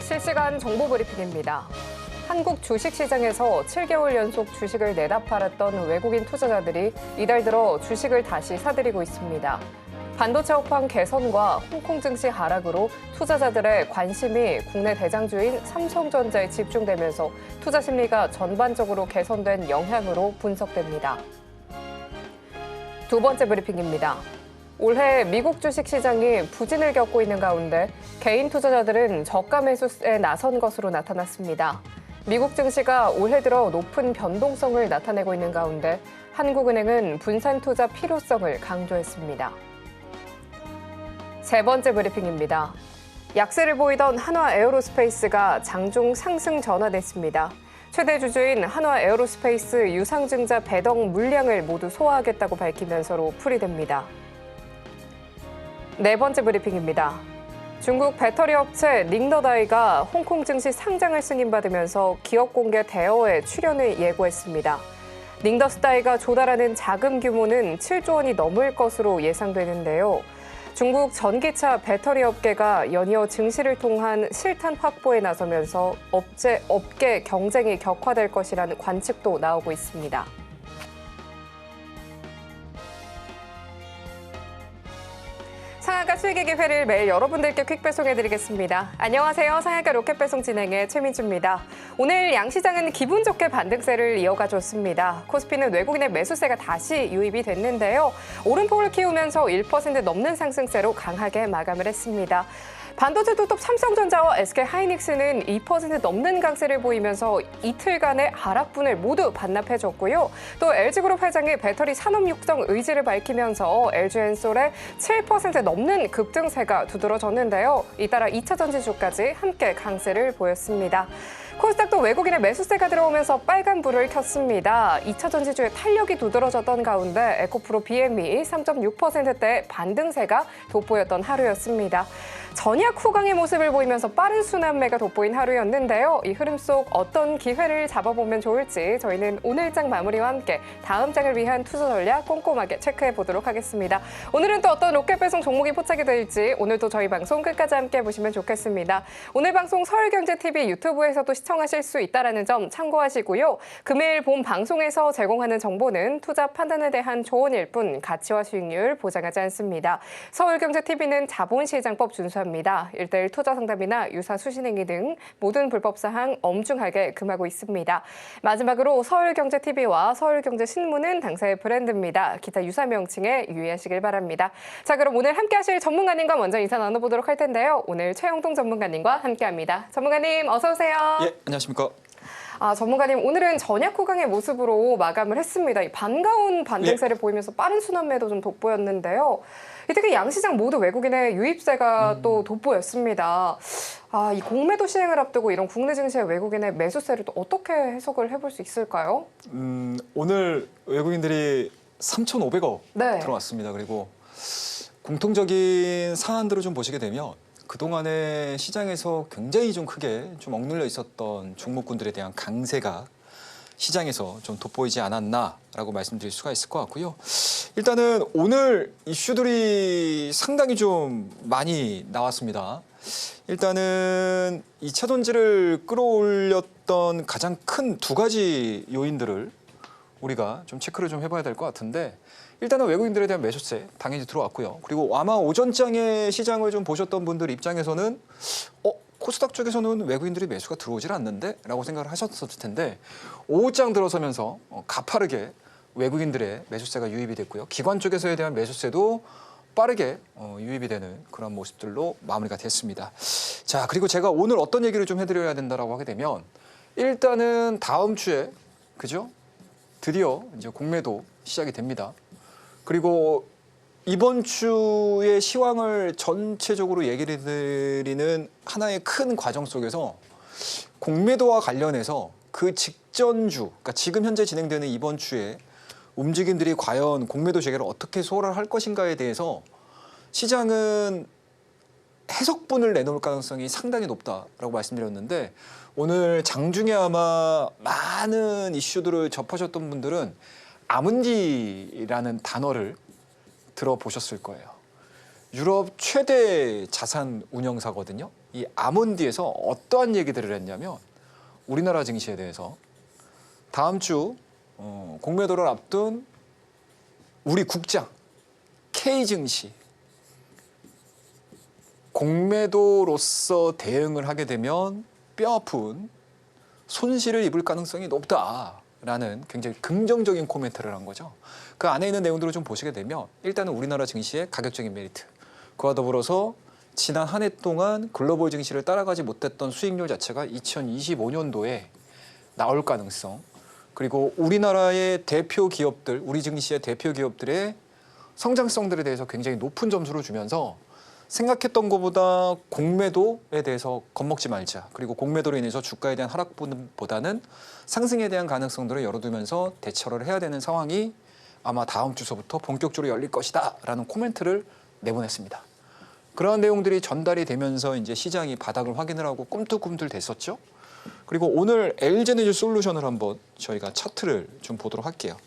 실시간 정보 브리핑입니다. 한국 주식시장에서 7개월 연속 주식을 내다 팔았던 외국인 투자자들이 이달 들어 주식을 다시 사들이고 있습니다. 반도체 업황 개선과 홍콩 증시 하락으로 투자자들의 관심이 국내 대장주인 삼성전자에 집중되면서 투자 심리가 전반적으로 개선된 영향으로 분석됩니다. 두 번째 브리핑입니다. 올해 미국 주식시장이 부진을 겪고 있는 가운데 개인 투자자들은 저가 매수에 나선 것으로 나타났습니다. 미국 증시가 올해 들어 높은 변동성을 나타내고 있는 가운데 한국은행은 분산 투자 필요성을 강조했습니다. 세 번째 브리핑입니다. 약세를 보이던 한화 에어로스페이스가 장중 상승 전환했습니다. 최대 주주인 한화 에어로스페이스 유상증자 배당 물량을 모두 소화하겠다고 밝히면서로 풀이됩니다. 네 번째 브리핑입니다. 중국 배터리 업체 닝더다이가 홍콩 증시 상장을 승인받으면서 기업 공개 대여에 출연을 예고했습니다. 닝더스다이가 조달하는 자금 규모는 7조 원이 넘을 것으로 예상되는데요. 중국 전기차 배터리 업계가 연이어 증시를 통한 실탄 확보에 나서면서 업계 경쟁이 격화될 것이라는 관측도 나오고 있습니다. 상한가 수익의 기회를 매일 여러분들께 퀵 배송해드리겠습니다. 안녕하세요. 상한가 로켓 배송 진행의 최민주입니다. 오늘 양시장은 기분 좋게 반등세를 이어가줬습니다. 코스피는 외국인의 매수세가 다시 유입이 됐는데요. 오름폭을 키우면서 1% 넘는 상승세로 강하게 마감을 했습니다. 반도체 투톱 삼성전자와 SK하이닉스는 2% 넘는 강세를 보이면서 이틀간의 하락분을 모두 반납해줬고요. 또 LG그룹 회장이 배터리 산업 육성 의지를 밝히면서 LG엔솔의 7% 넘는 급등세가 두드러졌는데요. 잇따라 2차 전지주까지 함께 강세를 보였습니다. 코스닥도 외국인의 매수세가 들어오면서 빨간불을 켰습니다. 2차 전지주의 탄력이 두드러졌던 가운데 에코프로 BM이 3.6%대 반등세가 돋보였던 하루였습니다. 전약 후강의 모습을 보이면서 빠른 순환매가 돋보인 하루였는데요. 이 흐름 속 어떤 기회를 잡아보면 좋을지 저희는 오늘 장 마무리와 함께 다음 장을 위한 투자 전략 꼼꼼하게 체크해 보도록 하겠습니다. 오늘은 또 어떤 로켓 배송 종목이 포착이 될지 오늘도 저희 방송 끝까지 함께 보시면 좋겠습니다. 오늘 방송 서울경제TV 유튜브에서도 시청하실 수 있다는 점 참고하시고요. 금일 본 방송에서 제공하는 정보는 투자 판단에 대한 조언일 뿐 가치와 수익률 보장하지 않습니다. 서울경제TV는 자본시장법 준수합니다. 1:1 투자 상담이나 유사 수신행위 등 모든 불법 사항 엄중하게 금하고 있습니다. 마지막으로 서울경제TV와 서울경제신문은 당사의 브랜드입니다. 기타 유사 명칭에 유의하시길 바랍니다. 자, 그럼 오늘 함께 하실 전문가님과 먼저 인사 나눠보도록 할 텐데요. 오늘 최영동 전문가님과 함께합니다. 전문가님 어서 오세요. 예, 안녕하십니까. 전문가님 오늘은 전약 후강의 모습으로 마감을 했습니다. 반가운 반등세를 보이면서 빠른 순환매도 좀 돋보였는데요. 특히 양시장 모두 외국인의 유입세가 또 돋보였습니다. 이 공매도 시행을 앞두고 이런 국내 증시의 외국인의 매수세를 또 어떻게 해석을 해볼 수 있을까요? 오늘 외국인들이 3,500억 네. 들어왔습니다. 그리고 공통적인 사안들을 좀 보시게 되면 그동안에 시장에서 굉장히 좀 크게 좀 억눌려 있었던 종목군들에 대한 강세가 시장에서 좀 돋보이지 않았나라고 말씀드릴 수가 있을 것 같고요. 일단은 오늘 이슈들이 상당히 좀 많이 나왔습니다. 일단은 2차 전지를 끌어올렸던 가장 큰 두 가지 요인들을 우리가 좀 체크를 좀 해봐야 될 것 같은데, 일단은 외국인들에 대한 매수세 당연히 들어왔고요. 그리고 아마 오전장의 시장을 좀 보셨던 분들 입장에서는 코스닥 쪽에서는 외국인들이 매수가 들어오질 않는데? 라고 생각을 하셨을 텐데, 오후장 들어서면서 가파르게 외국인들의 매수세가 유입이 됐고요. 기관 쪽에서에 대한 매수세도 빠르게 유입이 되는 그런 모습들로 마무리가 됐습니다. 자, 그리고 제가 오늘 어떤 얘기를 좀 해드려야 된다라고 하게 되면, 일단은 다음 주에 그죠? 드디어 이제 공매도 시작이 됩니다. 그리고 이번 주의 시황을 전체적으로 얘기를 드리는 하나의 큰 과정 속에서 공매도와 관련해서 그 직전주, 그러니까 지금 현재 진행되는 이번 주에 움직임들이 과연 공매도 재개를 어떻게 소화를 할 것인가에 대해서 시장은 해석분을 내놓을 가능성이 상당히 높다라고 말씀드렸는데, 오늘 장중에 아마 많은 이슈들을 접하셨던 분들은 아문디라는 단어를 들어보셨을 거예요. 유럽 최대 자산 운용사거든요. 이 아몬디에서 어떠한 얘기들을 했냐면 우리나라 증시에 대해서 다음 주 공매도를 앞둔 우리 국장 K증시 공매도로서 대응을 하게 되면 뼈아픈 손실을 입을 가능성이 높다라는 굉장히 긍정적인 코멘트를 한 거죠. 그 안에 있는 내용들을 좀 보시게 되면 일단은 우리나라 증시의 가격적인 메리트, 그와 더불어서 지난 한 해 동안 글로벌 증시를 따라가지 못했던 수익률 자체가 2025년도에 나올 가능성, 그리고 우리나라의 대표 기업들, 우리 증시의 대표 기업들의 성장성들에 대해서 굉장히 높은 점수를 주면서 생각했던 것보다 공매도에 대해서 겁먹지 말자. 그리고 공매도로 인해서 주가에 대한 하락보다는 상승에 대한 가능성들을 열어두면서 대처를 해야 되는 상황이 아마 다음 주서부터 본격적으로 열릴 것이다 라는 코멘트를 내보냈습니다. 그러한 내용들이 전달이 되면서 이제 시장이 바닥을 확인을 하고 꿈틀꿈틀 됐었죠. 그리고 오늘 LG에너지 솔루션을 한번 저희가 차트를 좀 보도록 할게요.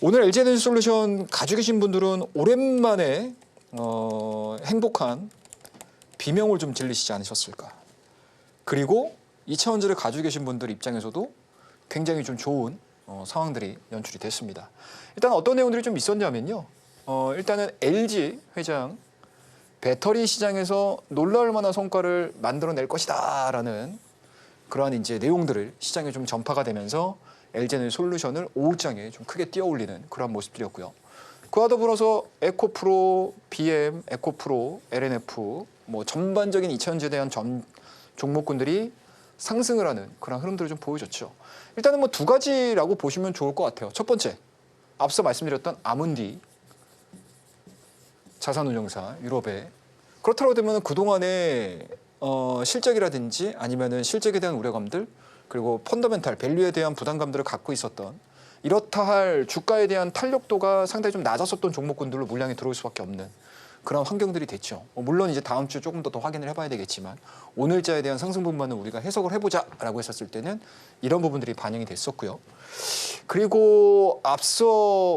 오늘 LG에너지 솔루션 가지고 계신 분들은 오랜만에 행복한 비명을 좀 질리시지 않으셨을까. 그리고 이 차원지를 가지고 계신 분들 입장에서도 굉장히 좀 좋은 상황들이 연출이 됐습니다. 일단 어떤 내용들이 좀 있었냐면요. 일단은 LG 회장 배터리 시장에서 놀라울 만한 성과를 만들어낼 것이다라는 그러한 이제 내용들을 시장에 좀 전파가 되면서 LG에너지 솔루션을 오후장에 좀 크게 뛰어올리는 그러한 모습들이었고요. 그와 더불어서 에코프로, BM, 에코프로, LNF 뭐 전반적인 이차전지에 대한 종목군들이 상승을 하는 그런 흐름들을 좀 보여줬죠. 일단은 뭐 두 가지라고 보시면 좋을 것 같아요. 첫 번째, 앞서 말씀드렸던 아문디 자산운용사 유럽에 그렇다고 되면 그동안에 실적이라든지 아니면은 실적에 대한 우려감들 그리고 펀더멘탈 밸류에 대한 부담감들을 갖고 있었던 이렇다 할 주가에 대한 탄력도가 상당히 좀 낮았었던 종목군들로 물량이 들어올 수밖에 없는 그런 환경들이 됐죠. 물론 이제 다음 주 조금 더 확인을 해봐야 되겠지만 오늘자에 대한 상승 부분만은 우리가 해석을 해보자라고 했었을 때는 이런 부분들이 반영이 됐었고요. 그리고 앞서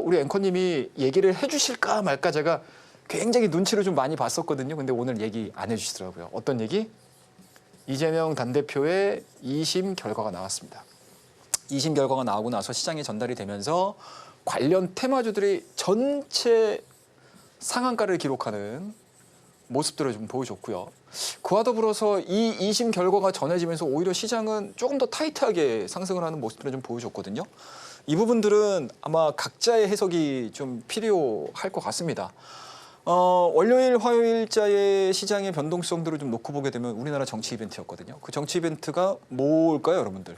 우리 앵커님이 얘기를 해주실까 말까 제가 굉장히 눈치를 좀 많이 봤었거든요. 근데 오늘 얘기 안 해주시더라고요. 어떤 얘기? 이재명 당대표의 2심 결과가 나왔습니다. 2심 결과가 나오고 나서 시장에 전달이 되면서 관련 테마주들이 전체 상한가를 기록하는 모습들을 좀 보여줬고요. 그와 더불어서 이 2심 결과가 전해지면서 오히려 시장은 조금 더 타이트하게 상승을 하는 모습들을 좀 보여줬거든요. 이 부분들은 아마 각자의 해석이 좀 필요할 것 같습니다. 월요일, 화요일자의 시장의 변동성들을 좀 놓고 보게 되면 우리나라 정치 이벤트였거든요. 그 정치 이벤트가 뭘까요, 여러분들?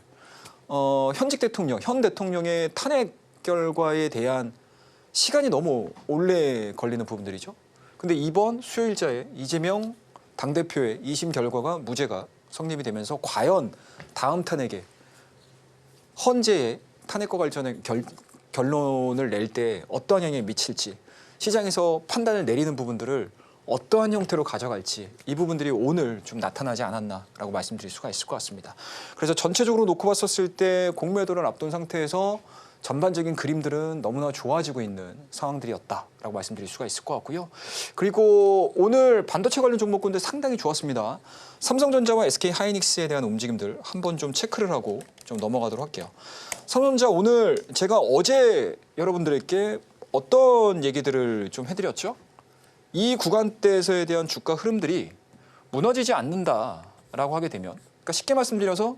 현직 대통령, 현 대통령의 탄핵 결과에 대한 시간이 너무 오래 걸리는 부분들이죠. 근데 이번 수요일자에 이재명 당대표의 2심 결과가 무죄가 성립이 되면서 과연 다음 탄핵에 헌재의 탄핵과 관련된 결론을 낼 때 어떠한 영향이 미칠지 시장에서 판단을 내리는 부분들을 어떠한 형태로 가져갈지 이 부분들이 오늘 좀 나타나지 않았나라고 말씀드릴 수가 있을 것 같습니다. 그래서 전체적으로 놓고 봤었을 때 공매도를 앞둔 상태에서 전반적인 그림들은 너무나 좋아지고 있는 상황들이었다라고 말씀드릴 수가 있을 것 같고요. 그리고 오늘 반도체 관련 종목군들 상당히 좋았습니다. 삼성전자와 SK하이닉스에 대한 움직임들 한번 좀 체크를 하고 좀 넘어가도록 할게요. 삼성전자 오늘 제가 어제 여러분들에게 어떤 얘기들을 좀 해드렸죠? 이 구간대에서에 대한 주가 흐름들이 무너지지 않는다라고 하게 되면 그러니까 쉽게 말씀드려서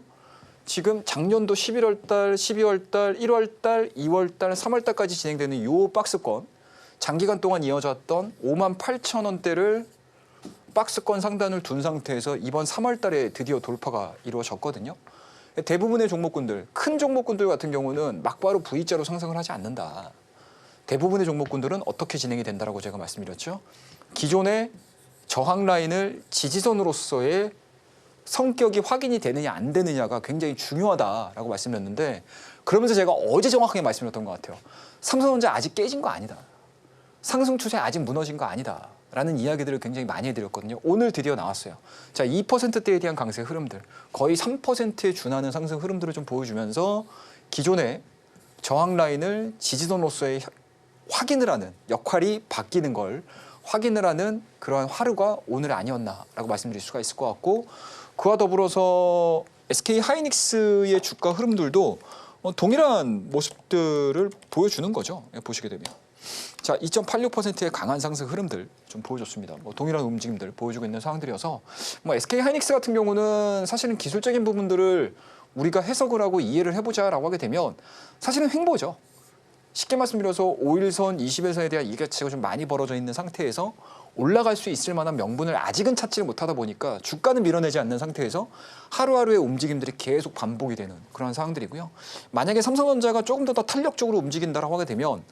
지금 작년도 11월 달, 12월 달, 1월 달, 2월 달, 3월 달까지 진행되는 이 박스권 장기간 동안 이어졌던 58,000원대를 박스권 상단을 둔 상태에서 이번 3월 달에 드디어 돌파가 이루어졌거든요. 대부분의 종목군들, 큰 종목군들 같은 경우는 막바로 V자로 상승을 하지 않는다. 대부분의 종목군들은 어떻게 진행이 된다라고 제가 말씀드렸죠. 기존의 저항 라인을 지지선으로서의 성격이 확인이 되느냐 안 되느냐가 굉장히 중요하다라고 말씀드렸는데 그러면서 제가 어제 정확하게 말씀드렸던 것 같아요. 삼성전자 아직 깨진 거 아니다. 상승 추세 아직 무너진 거 아니다. 라는 이야기들을 굉장히 많이 해드렸거든요. 오늘 드디어 나왔어요. 자, 2%대에 대한 강세 흐름들, 거의 3%에 준하는 상승 흐름들을 좀 보여주면서 기존의 저항 라인을 지지선으로서의 확인을 하는 역할이 바뀌는 걸 확인을 하는 그러한 하루가 오늘 아니었나라고 말씀드릴 수가 있을 것 같고, 그와 더불어서 SK 하이닉스의 주가 흐름들도 동일한 모습들을 보여주는 거죠. 보시게 되면. 자, 2.86%의 강한 상승 흐름들 좀 보여줬습니다. 동일한 움직임들 보여주고 있는 상황들이어서 SK 하이닉스 같은 경우는 사실은 기술적인 부분들을 우리가 해석을 하고 이해를 해보자라고 하게 되면 사실은 횡보죠. 쉽게 말씀드려서 5일선, 20일선에 대한 이격차가 좀 많이 벌어져 있는 상태에서 올라갈 수 있을 만한 명분을 아직은 찾지를 못하다 보니까 주가는 밀어내지 않는 상태에서 하루하루의 움직임들이 계속 반복이 되는 그런 상황들이고요. 만약에 삼성전자가 조금 더 탄력적으로 움직인다라고 하게 되면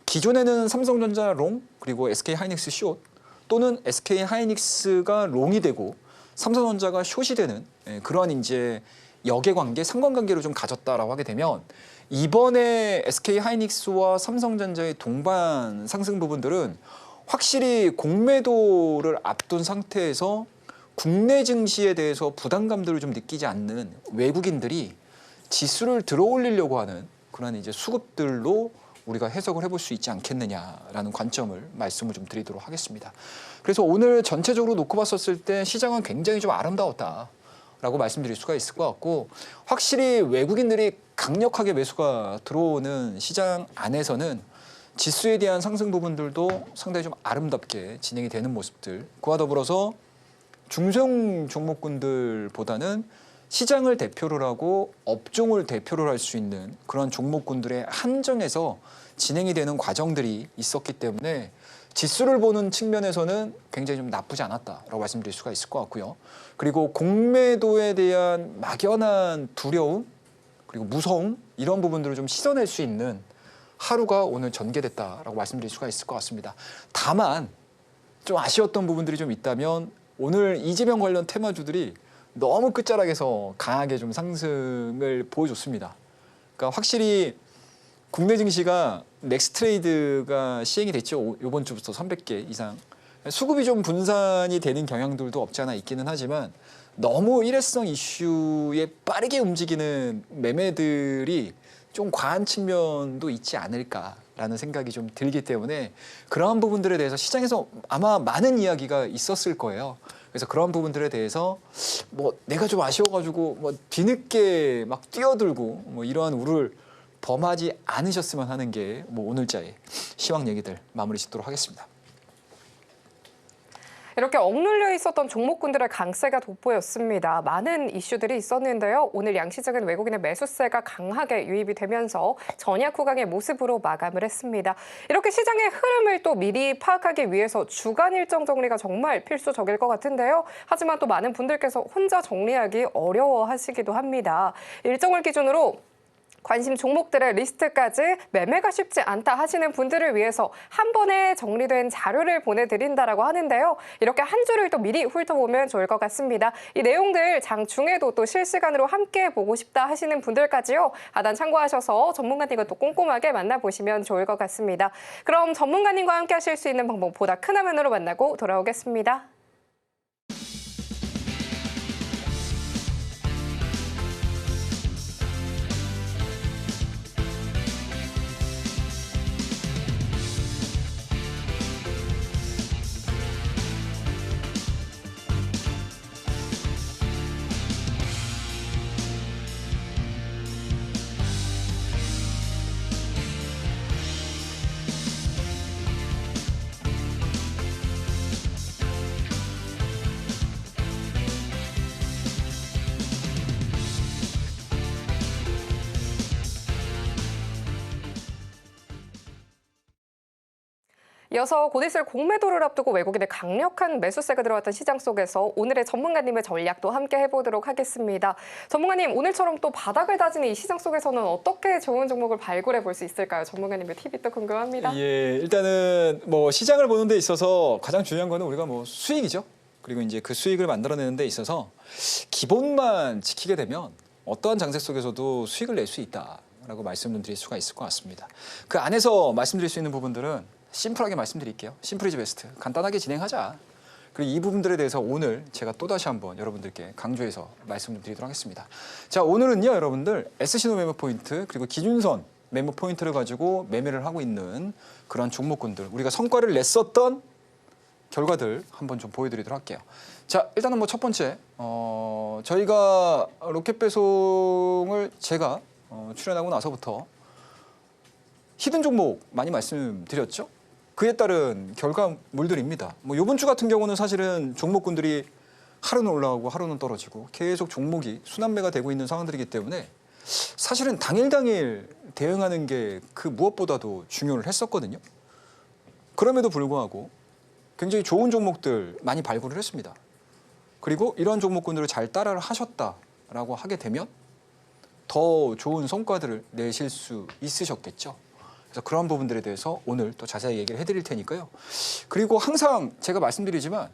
기존에는 삼성전자 롱 그리고 SK 하이닉스 숏 또는 SK 하이닉스가 롱이 되고 삼성전자가 숏이 되는 그러한 이제 역의 관계, 상관관계로 좀 가졌다라고 하게 되면 이번에 SK 하이닉스와 삼성전자의 동반 상승 부분들은 확실히 공매도를 앞둔 상태에서 국내 증시에 대해서 부담감들을 좀 느끼지 않는 외국인들이 지수를 들어올리려고 하는 그런 이제 수급들로 우리가 해석을 해볼 수 있지 않겠느냐라는 관점을 말씀을 좀 드리도록 하겠습니다. 그래서 오늘 전체적으로 놓고 봤었을 때 시장은 굉장히 좀 아름다웠다라고 말씀드릴 수가 있을 것 같고, 확실히 외국인들이 강력하게 매수가 들어오는 시장 안에서는 지수에 대한 상승 부분들도 상당히 좀 아름답게 진행이 되는 모습들, 그와 더불어서 중소형 종목군들보다는 시장을 대표를 하고 업종을 대표를 할 수 있는 그런 종목군들의 한정에서 진행이 되는 과정들이 있었기 때문에 지수를 보는 측면에서는 굉장히 좀 나쁘지 않았다라고 말씀드릴 수가 있을 것 같고요. 그리고 공매도에 대한 막연한 두려움 그리고 무서움 이런 부분들을 좀 씻어낼 수 있는 하루가 오늘 전개됐다라고 말씀드릴 수가 있을 것 같습니다. 다만 좀 아쉬웠던 부분들이 좀 있다면 오늘 이재명 관련 테마주들이 너무 끝자락에서 강하게 좀 상승을 보여줬습니다. 그러니까 확실히 국내 증시가 넥스트레이드가 시행이 됐죠. 이번 주부터 300개 이상. 수급이 좀 분산이 되는 경향들도 없지 않아 있기는 하지만 너무 일회성 이슈에 빠르게 움직이는 매매들이 좀 과한 측면도 있지 않을까라는 생각이 좀 들기 때문에 그러한 부분들에 대해서 시장에서 아마 많은 이야기가 있었을 거예요. 그래서 그런 부분들에 대해서 내가 좀 아쉬워가지고 뒤늦게 막 뛰어들고 이러한 우를 범하지 않으셨으면 하는 게 오늘자의 시황 얘기들 마무리 짓도록 하겠습니다. 이렇게 억눌려 있었던 종목군들의 강세가 돋보였습니다. 많은 이슈들이 있었는데요. 오늘 양시장은 외국인의 매수세가 강하게 유입이 되면서 전약 후강의 모습으로 마감을 했습니다. 이렇게 시장의 흐름을 또 미리 파악하기 위해서 주간 일정 정리가 정말 필수적일 것 같은데요. 하지만 또 많은 분들께서 혼자 정리하기 어려워하시기도 합니다. 일정을 기준으로 관심 종목들의 리스트까지 매매가 쉽지 않다 하시는 분들을 위해서 한 번에 정리된 자료를 보내드린다라고 하는데요. 이렇게 한 주를 또 미리 훑어보면 좋을 것 같습니다. 이 내용들 장중에도 또 실시간으로 함께 보고 싶다 하시는 분들까지요. 하단 참고하셔서 전문가님과 또 꼼꼼하게 만나보시면 좋을 것 같습니다. 그럼 전문가님과 함께 하실 수 있는 방법 보다 큰 화면으로 만나고 돌아오겠습니다. 이어서 곧 있을 공매도를 앞두고 외국인의 강력한 매수세가 들어왔던 시장 속에서 오늘의 전문가님의 전략도 함께 해보도록 하겠습니다. 전문가님, 오늘처럼 또 바닥을 다지는 이 시장 속에서는 어떻게 좋은 종목을 발굴해 볼 수 있을까요? 전문가님의 팁이 또 궁금합니다. 예, 일단은 시장을 보는 데 있어서 가장 중요한 거는 우리가 수익이죠. 그리고 이제 그 수익을 만들어내는 데 있어서 기본만 지키게 되면 어떠한 장세 속에서도 수익을 낼 수 있다라고 말씀을 드릴 수가 있을 것 같습니다. 그 안에서 말씀드릴 수 있는 부분들은 심플하게 말씀드릴게요. 심플 이즈 베스트. 간단하게 진행하자. 그리고 이 부분들에 대해서 오늘 제가 또다시 한번 여러분들께 강조해서 말씀을 드리도록 하겠습니다. 자, 오늘은요, 여러분들 S신호 매매 포인트 그리고 기준선 매매 포인트를 가지고 매매를 하고 있는 그런 종목군들, 우리가 성과를 냈었던 결과들 한번 좀 보여드리도록 할게요. 자, 일단은 뭐 첫 번째, 저희가 로켓 배송을 제가 출연하고 나서부터 히든 종목 많이 말씀드렸죠. 그에 따른 결과물들입니다. 뭐 이번 주 같은 경우는 사실은 종목군들이 하루는 올라가고 하루는 떨어지고 계속 종목이 순환매가 되고 있는 상황들이기 때문에 사실은 당일 대응하는 게 그 무엇보다도 중요를 했었거든요. 그럼에도 불구하고 굉장히 좋은 종목들 많이 발굴을 했습니다. 그리고 이러한 종목군들을 잘 따라를 하셨다라고 하게 되면 더 좋은 성과들을 내실 수 있으셨겠죠. 그래서 그런 부분들에 대해서 오늘 또 자세히 얘기를 해드릴 테니까요. 그리고 항상 제가 말씀드리지만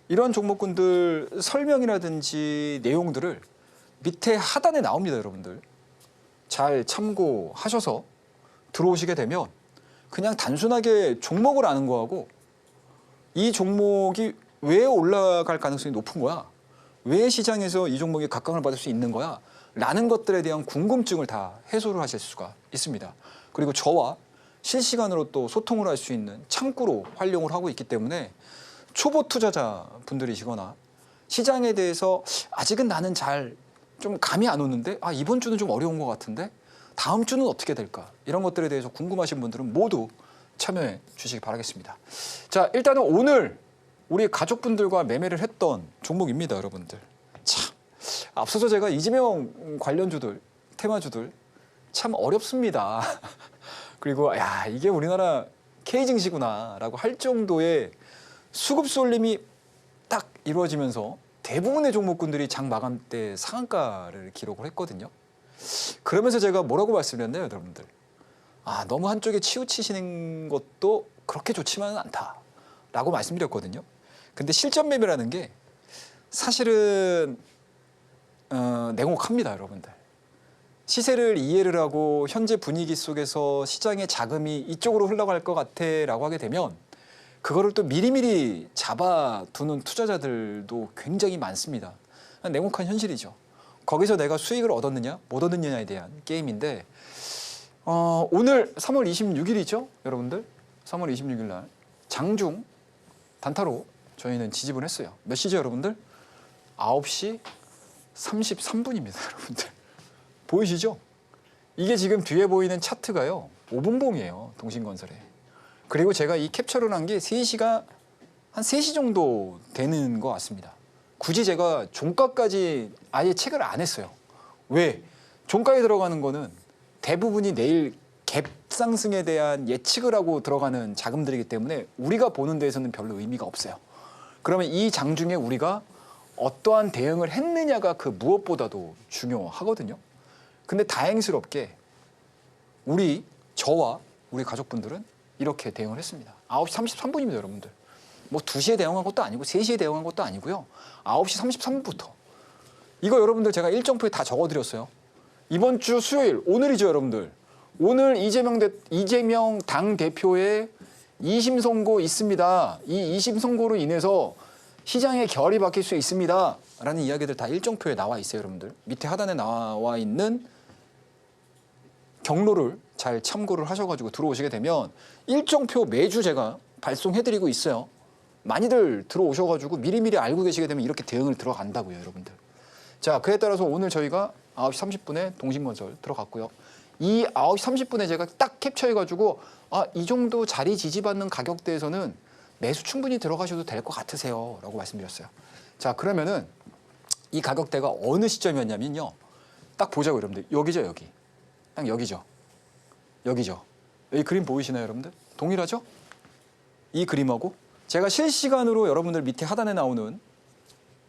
이런 종목군들 설명이라든지 내용들을 밑에 하단에 나옵니다, 여러분들. 잘 참고하셔서 들어오시게 되면 그냥 단순하게 종목을 아는 거하고 이 종목이 왜 올라갈 가능성이 높은 거야? 왜 시장에서 이 종목이 각광을 받을 수 있는 거야? 라는 것들에 대한 궁금증을 다 해소를 하실 수가 있습니다. 그리고 저와 실시간으로 또 소통을 할 수 있는 창구로 활용을 하고 있기 때문에 초보 투자자 분들이시거나 시장에 대해서 아직은 나는 잘 좀 감이 안 오는데 이번 주는 좀 어려운 것 같은데 다음 주는 어떻게 될까? 이런 것들에 대해서 궁금하신 분들은 모두 참여해 주시기 바라겠습니다. 자, 일단은 오늘 우리 가족분들과 매매를 했던 종목입니다, 여러분들. 참, 앞서서 제가 이재명 관련주들, 테마주들 참 어렵습니다. 그리고 이게 우리나라 K 증시구나라고 할 정도의 수급 쏠림이 딱 이루어지면서 대부분의 종목군들이 장 마감 때 상한가를 기록을 했거든요. 그러면서 제가 뭐라고 말씀드렸나요, 여러분들? 너무 한쪽에 치우치시는 것도 그렇게 좋지만은 않다라고 말씀드렸거든요. 근데 실전 매매라는 게 사실은 냉혹합니다, 여러분들. 시세를 이해를 하고 현재 분위기 속에서 시장의 자금이 이쪽으로 흘러갈 것 같아라고 하게 되면 그거를 또 미리미리 잡아두는 투자자들도 굉장히 많습니다. 냉혹한 현실이죠. 거기서 내가 수익을 얻었느냐 못 얻느냐에 대한 게임인데 오늘 3월 26일이죠, 여러분들. 3월 26일 날 장중 단타로 저희는 지집을 했어요. 몇 시죠, 여러분들? 9시 33분입니다, 여러분들. 보이시죠? 이게 지금 뒤에 보이는 차트가요, 5분봉이에요, 동신건설에. 그리고 제가 이 캡처를 한 게 3시가 한 3시 정도 되는 것 같습니다. 굳이 제가 종가까지 아예 체크를 안 했어요. 왜? 종가에 들어가는 거는 대부분이 내일 갭 상승에 대한 예측을 하고 들어가는 자금들이기 때문에 우리가 보는 데에서는 별로 의미가 없어요. 그러면 이 장중에 우리가 어떠한 대응을 했느냐가 그 무엇보다도 중요하거든요. 근데 다행스럽게 저와 우리 가족분들은 이렇게 대응을 했습니다. 9시 33분입니다, 여러분들. 뭐 2시에 대응한 것도 아니고 3시에 대응한 것도 아니고요. 9시 33분부터. 이거 여러분들 제가 일정표에 다 적어드렸어요. 이번 주 수요일, 오늘이죠, 여러분들. 오늘 이재명 당대표의 2심 선고 있습니다. 이 2심 선고로 인해서 시장의 결이 바뀔 수 있습니다. 라는 이야기들 다 일정표에 나와 있어요, 여러분들. 밑에 하단에 나와 있는 경로를 잘 참고를 하셔가지고 들어오시게 되면 일정표 매주 제가 발송해드리고 있어요. 많이들 들어오셔가지고 미리미리 알고 계시게 되면 이렇게 대응을 들어간다고요, 여러분들. 자, 그에 따라서 오늘 저희가 9시 30분에 동신건설 들어갔고요. 이 9시 30분에 제가 딱 캡처해가지고 이 정도 자리 지지받는 가격대에서는 매수 충분히 들어가셔도 될 것 같으세요 라고 말씀드렸어요. 자, 그러면은 이 가격대가 어느 시점이었냐면요, 딱 보자고, 여러분들. 여기죠, 여기. 딱 여기죠. 여기죠. 여기 그림 보이시나요, 여러분들? 동일하죠? 이 그림하고 제가 실시간으로 여러분들 밑에 하단에 나오는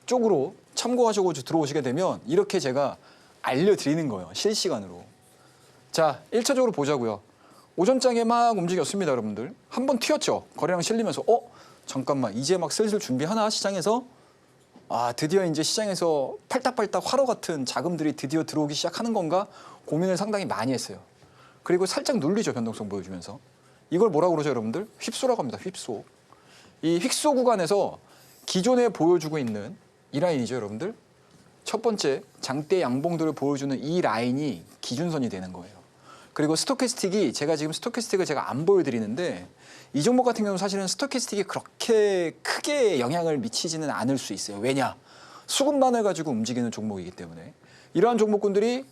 쪽으로 참고하시고 들어오시게 되면 이렇게 제가 알려드리는 거예요, 실시간으로. 자, 1차적으로 보자고요. 오전장에 막 움직였습니다, 여러분들. 한번 튀었죠. 거래량 실리면서 잠깐만, 이제 막 슬슬 준비하나, 시장에서? 드디어 이제 시장에서 팔딱팔딱 화로 같은 자금들이 드디어 들어오기 시작하는 건가 고민을 상당히 많이 했어요. 그리고 살짝 눌리죠, 변동성 보여주면서. 이걸 뭐라고 그러죠, 여러분들? 휩소라고 합니다, 휩소. 이 휩소 구간에서 기존에 보여주고 있는 이 라인이죠, 여러분들. 첫 번째 장대 양봉들을 보여주는 이 라인이 기준선이 되는 거예요. 그리고 스토캐스틱이 제가 지금 스토캐스틱을 제가 안 보여드리는데 이 종목 같은 경우는 사실은 스토캐스틱이 그렇게 크게 영향을 미치지는 않을 수 있어요. 왜냐? 수급만을 가지고 움직이는 종목이기 때문에 이러한 종목군들이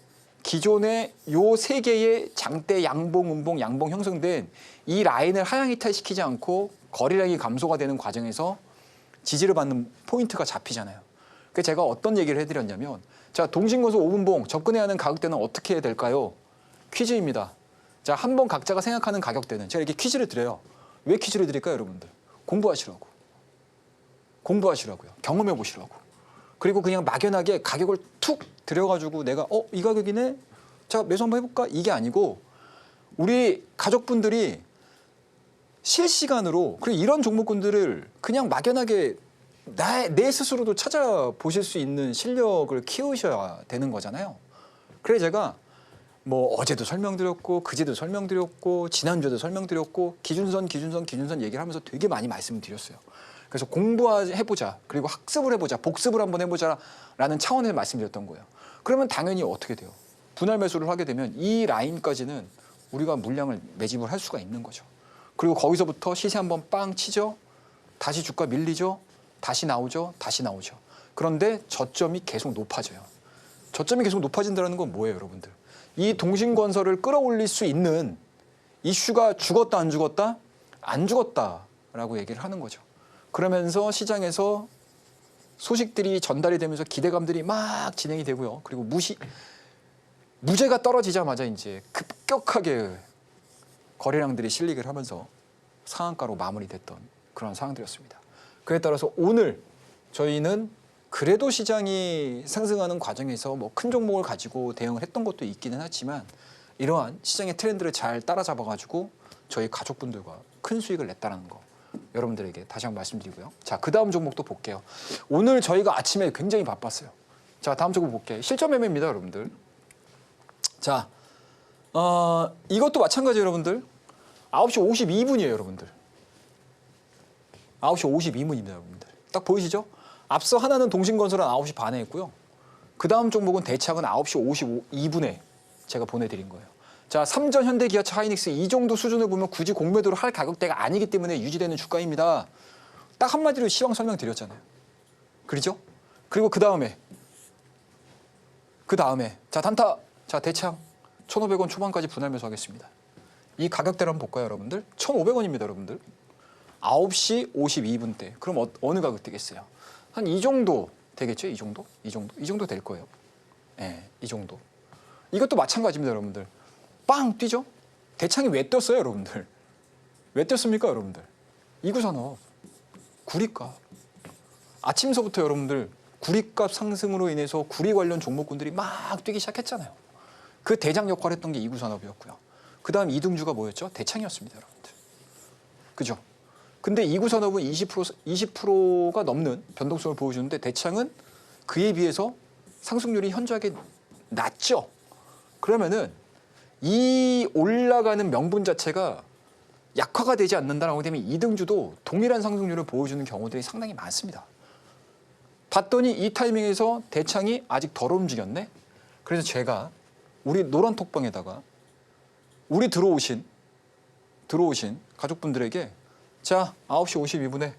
기존의 요 세 개의 장대 양봉, 음봉, 양봉 형성된 이 라인을 하향 이탈시키지 않고 거래량이 감소가 되는 과정에서 지지를 받는 포인트가 잡히잖아요. 그래서 제가 어떤 얘기를 해드렸냐면 자, 동신건설 5분봉 접근해야 하는 가격대는 어떻게 해야 될까요? 퀴즈입니다. 자, 한번 각자가 생각하는 가격대는 제가 이렇게 퀴즈를 드려요. 왜 퀴즈를 드릴까요, 여러분들? 공부하시라고. 공부하시라고요. 경험해 보시라고. 그리고 그냥 막연하게 가격을 툭 들여가지고 내가 이 가격이네? 자, 매수 한번 해볼까? 이게 아니고 우리 가족분들이 실시간으로 그리고 이런 종목군들을 그냥 막연하게 내 스스로도 찾아보실 수 있는 실력을 키우셔야 되는 거잖아요. 그래서 제가 뭐 어제도 설명드렸고 그제도 설명드렸고 지난주에도 설명드렸고 기준선 얘기를 하면서 되게 많이 말씀을 드렸어요. 그래서 공부해보자, 그리고 학습을 해보자, 복습을 한번 해보자라는 차원에서 말씀드렸던 거예요. 그러면 당연히 어떻게 돼요? 분할 매수를 하게 되면 이 라인까지는 우리가 물량을 매집을 할 수가 있는 거죠. 그리고 거기서부터 시세 한번 빵 치죠. 다시 주가 밀리죠. 다시 나오죠. 다시 나오죠. 그런데 저점이 계속 높아져요. 저점이 계속 높아진다는 건 뭐예요, 여러분들? 이 동신건설을 끌어올릴 수 있는 이슈가 죽었다 안 죽었다? 안 죽었다라고 얘기를 하는 거죠. 그러면서 시장에서 소식들이 전달이 되면서 기대감들이 막 진행이 되고요. 그리고 무죄가 떨어지자마자 이제 급격하게 거래량들이 실리기를 하면서 상한가로 마무리됐던 그런 상황들이었습니다. 그에 따라서 오늘 저희는 그래도 시장이 상승하는 과정에서 뭐 큰 종목을 가지고 대응을 했던 것도 있기는 하지만 이러한 시장의 트렌드를 잘 따라잡아가지고 저희 가족분들과 큰 수익을 냈다는 거 여러분들에게 다시 한번 말씀드리고요. 자, 그 다음 종목도 볼게요. 오늘 저희가 아침에 굉장히 바빴어요. 자, 다음 종목 볼게요. 실전 매매입니다, 여러분들. 자, 이것도 마찬가지 여러분들. 9시 52분이에요, 여러분들. 9시 52분입니다, 여러분들. 딱 보이시죠? 앞서 하나는 동신건설은 9시 반에 했고요. 그 다음 종목은 대창은 9시 52분에 제가 보내드린 거예요. 자, 삼전, 현대, 기아차, 하이닉스 이 정도 수준을 보면 굳이 공매도를 할 가격대가 아니기 때문에 유지되는 주가입니다. 딱 한마디로 시황 설명드렸잖아요. 그렇죠? 그리고 그 다음에 자, 단타, 자, 대창 1,500원 초반까지 분할 매수하겠습니다. 이 가격대를 한번 볼까요, 여러분들? 1,500원입니다, 여러분들. 9시 52분 대. 그럼 어느 가격대겠어요? 한 이 정도 되겠죠? 이 정도 될 거예요. 네, 이 정도. 이것도 마찬가지입니다, 여러분들. 빵 뛰죠? 대창이 왜 떴어요, 여러분들? 왜 떴습니까, 여러분들? 이구산업, 구리값. 아침서부터 여러분들 구리값 상승으로 인해서 구리 관련 종목군들이 막 뛰기 시작했잖아요. 그 대장 역할을 했던 게 이구산업이었고요. 그 다음 이등주가 뭐였죠? 대창이었습니다, 여러분들. 그죠? 근데 이구산업은 20%가 넘는 변동성을 보여주는데 대창은 그에 비해서 상승률이 현저하게 낮죠. 그러면은 이 올라가는 명분 자체가 약화가 되지 않는다라고 되면 이등주도 동일한 상승률을 보여주는 경우들이 상당히 많습니다. 봤더니 이 타이밍에서 대창이 아직 덜 움직였네. 그래서 제가 우리 노란 톡방에다가 우리 들어오신 가족분들에게 자, 9시 52분에